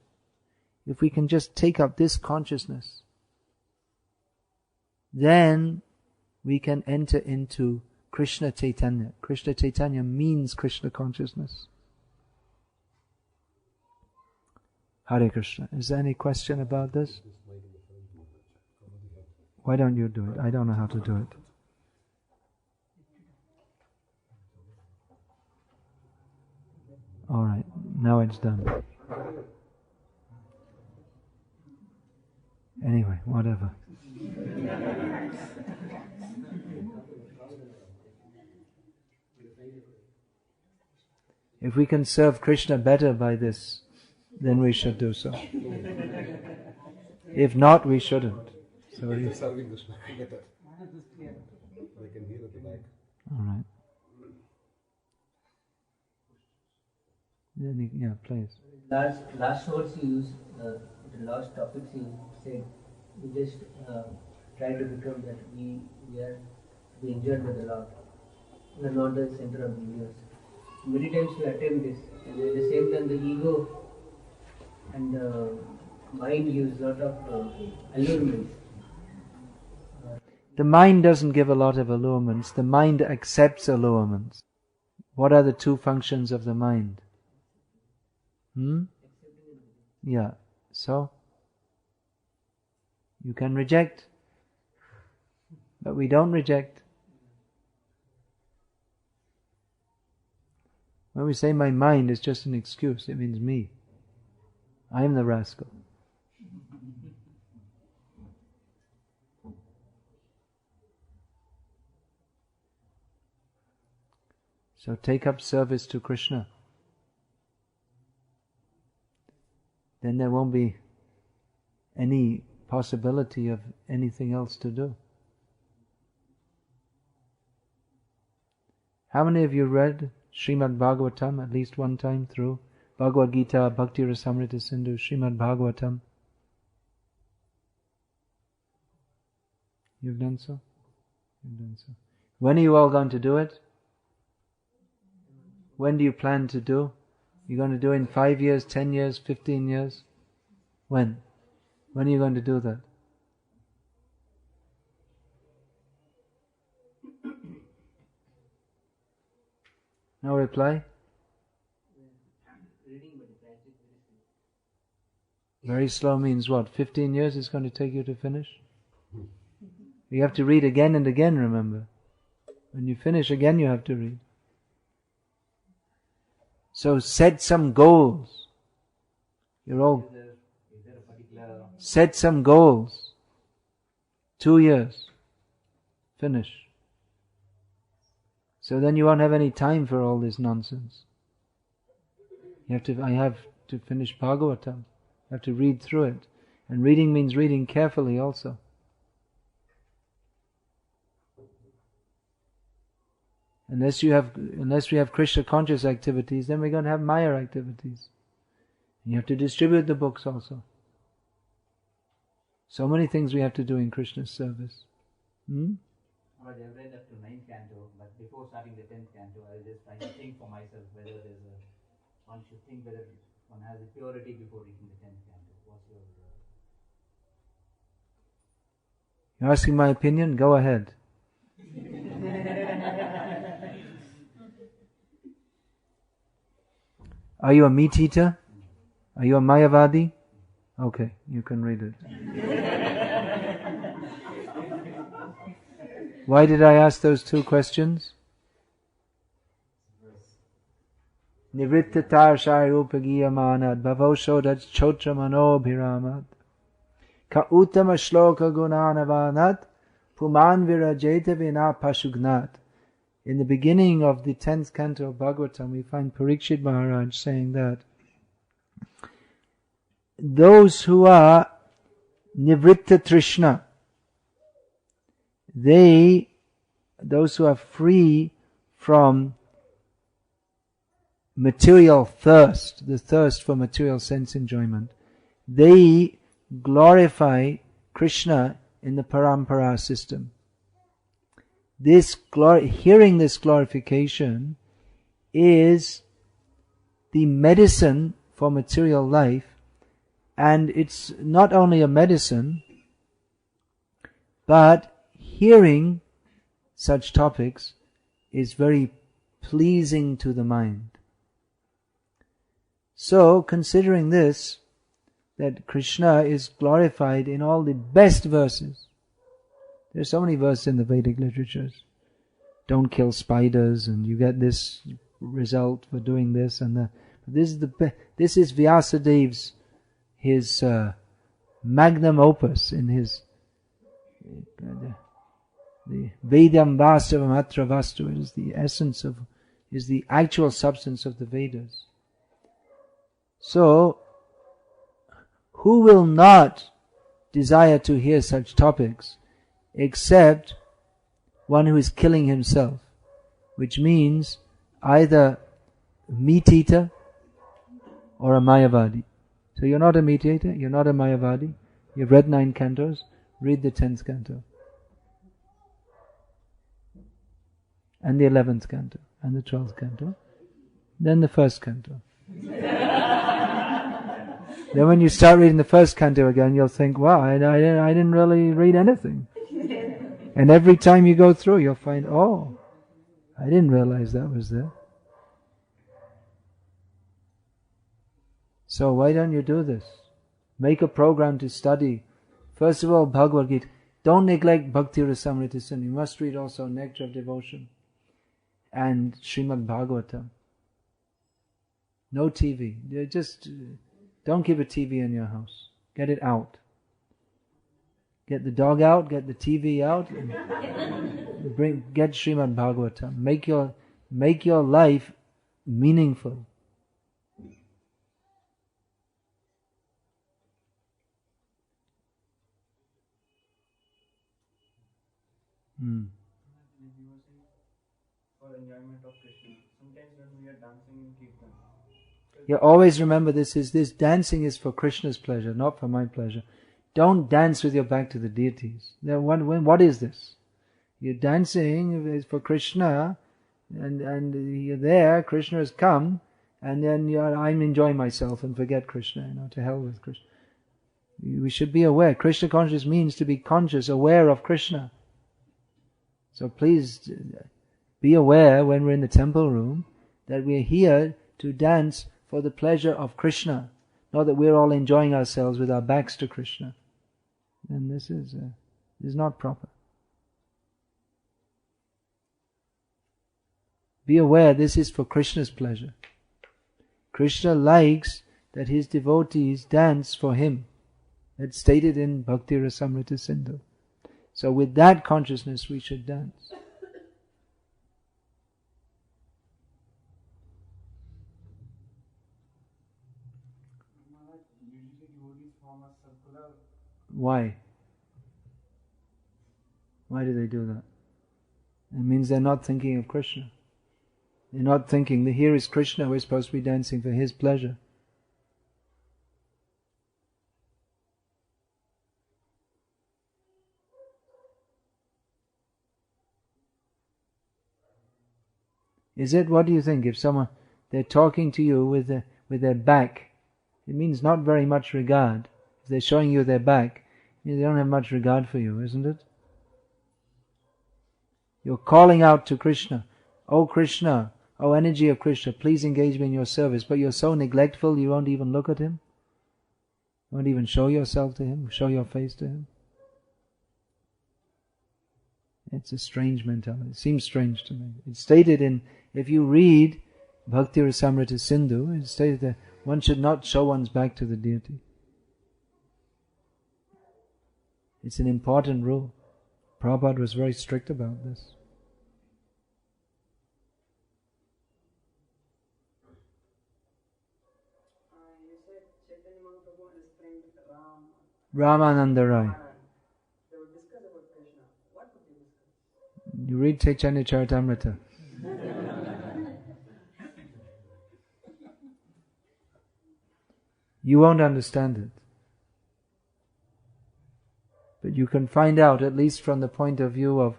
If we can just take up this consciousness, then we can enter into Krishna Chaitanya. Krishna Chaitanya means Krishna consciousness. Hare Krishna. Is there any question about this? Why don't you do it? I don't know how to do it. Alright, now it's done. Anyway, whatever. If we can serve Krishna better by this, then we should do so. If not, we shouldn't. Sorry. Serving Krishna better. They can hear at the back. Alright. Yeah, please. Last words you use, the last topics you said, you just try to become that we are be enjoyed by the Lord, and not the center of the universe. Many times we attempt this, and at the same time the ego and the mind use a lot of allurements. The mind doesn't give a lot of allurements. The mind accepts allurements. What are the two functions of the mind? Yeah. So, you can reject, but we don't reject. When we say my mind is just an excuse, it means me. I am the rascal. So take up service to Krishna. Then there won't be any possibility of anything else to do. How many of you read Srimad Bhagavatam at least one time through? Bhagavad Gita, Bhakti Rasamrita Sindhu, Srimad Bhagavatam. You've done so? You've done so. When are you all going to do it? When do you plan to do? You're going to do it in 5 years, 10 years, 15 years? When? When are you going to do that? No reply? Very slow means what? 15 years it's going to take you to finish? You have to read again and again, remember. When you finish again you have to read. So set some goals. You're all... Set some goals. 2 years. Finish. So then you won't have any time for all this nonsense. I have to finish Bhagavatam. I have to read through it. And reading means reading carefully also. Unless we have Krishna conscious activities, then we're going to have Maya activities. And you have to distribute the books also. So many things we have to do in Krishna's service. But I've read up to 9th canto, but before starting the 10th canto, I was just trying to think for myself whether one should think whether one has the purity before reaching the 10th canto. What's your... You're asking my opinion? Go ahead. Are you a meat eater? Are you a Mayavadi? Okay, you can read it. Why did I ask those two questions? Nivrittatar shayupagiyamanad bhavoshodat chotramano ka uttama shloka gunanavanat puman virajeta vina pashugnat. In the beginning of the 10th canto of Bhagavatam, we find Parikshit Maharaj saying that those who are Nivritta Trishna, those who are free from material thirst, the thirst for material sense enjoyment, they glorify Krishna in the parampara system. Hearing this glorification is the medicine for material life, and it's not only a medicine, but hearing such topics is very pleasing to the mind. So, considering this, that Krishna is glorified in all the best verses. There's so many verses in the Vedic literatures. Don't kill spiders, and you get this result for doing this and that. This is Vyasadev's his magnum opus in his the Vedam Vastavam Atra Vastu. It is the essence of, is the actual substance of the Vedas. So, who will not desire to hear such topics except one who is killing himself, which means either meat eater or a Mayavadi. So you're not a mediator, you're not a Mayavadi, you've read 9 cantos, read the 10th canto. And the 11th canto, and the 12th canto, then the 1st canto. Then when you start reading the 1st canto again, you'll think, wow, I didn't really read anything. And every time you go through, you'll find, oh, I didn't realize that was there. So why don't you do this? Make a program to study. First of all, Bhagavad Gita. Don't neglect Bhakti Rasamrita Sindhu. You must read also Nectar of Devotion and Srimad Bhagavatam. No TV. Just don't keep a TV in your house. Get it out. Get the dog out, get the TV out, and get Srimad Bhagavatam. Make your life meaningful. For enjoyment of Krishna. Sometimes when we are dancing in Kirtan. You always remember this dancing is for Krishna's pleasure, not for my pleasure. Don't dance with your back to the deities. What is this? You're dancing is for Krishna, and you're there, Krishna has come, and then I'm enjoying myself and forget Krishna, to hell with Krishna. We should be aware. Krishna consciousness means to be conscious, aware of Krishna. So please be aware when we're in the temple room that we're here to dance for the pleasure of Krishna, not that we're all enjoying ourselves with our backs to Krishna. Then this is not proper. Be aware this is for Krishna's pleasure. Krishna likes that his devotees dance for him. That's stated in Bhakti Rasamrita Sindhu. So with that consciousness we should dance. Why? Why do they do that? It means they're not thinking of Krishna. They're not thinking that here is Krishna, we're supposed to be dancing for his pleasure. Is it, what do you think, if they're talking to you with their back, it means not very much regard. If they're showing you their back, they don't have much regard for you, isn't it? You're calling out to Krishna, oh Krishna, oh energy of Krishna, please engage me in your service, but you're so neglectful you won't even look at him. You won't even show yourself to him, show your face to him. It's a strange mentality. It seems strange to me. It's stated in, if you read Bhakti Rasamrita Sindhu, it's stated that one should not show one's back to the deity. It's an important rule. Prabhupada was very strict about this. You said Chaitanya Mahaprabhu and his friend Ramananda Rai. They would discuss about Krishna. What would they discuss? You read Chaitanya Charitamrita. You won't understand it. But you can find out, at least from the point of view of,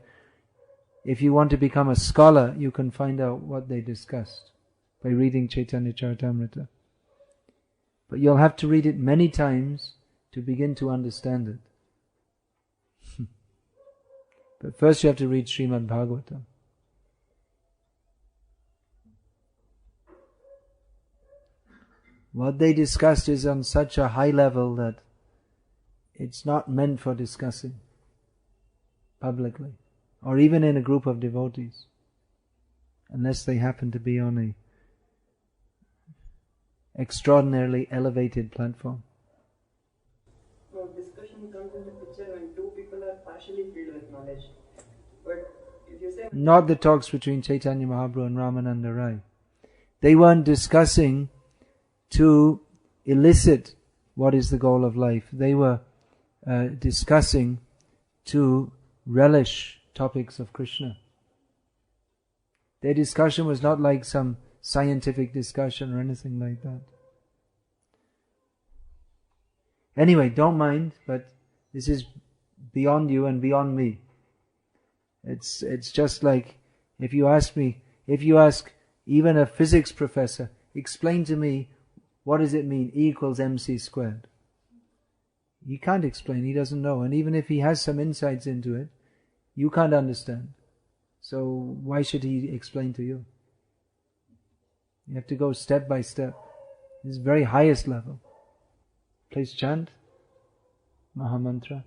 if you want to become a scholar, you can find out what they discussed by reading Chaitanya Charitamrita. But you'll have to read it many times to begin to understand it. But first you have to read Srimad Bhagavatam. What they discussed is on such a high level that it's not meant for discussing publicly, or even in a group of devotees, unless they happen to be on a extraordinarily elevated platform. Well, discussion comes into picture when two people are partially filled with knowledge. But if you say... Not the talks between Chaitanya Mahaprabhu and Ramananda Rai. They weren't discussing to elicit what is the goal of life. They were discussing to relish topics of Krishna. Their discussion was not like some scientific discussion or anything like that. Anyway, don't mind, but this is beyond you and beyond me. It's just like if you ask even a physics professor, explain to me what does it mean E equals mc squared. He can't explain, he doesn't know, and even if he has some insights into it, you can't understand. So why should he explain to you? You have to go step by step. This is very highest level. Please chant Mahamantra.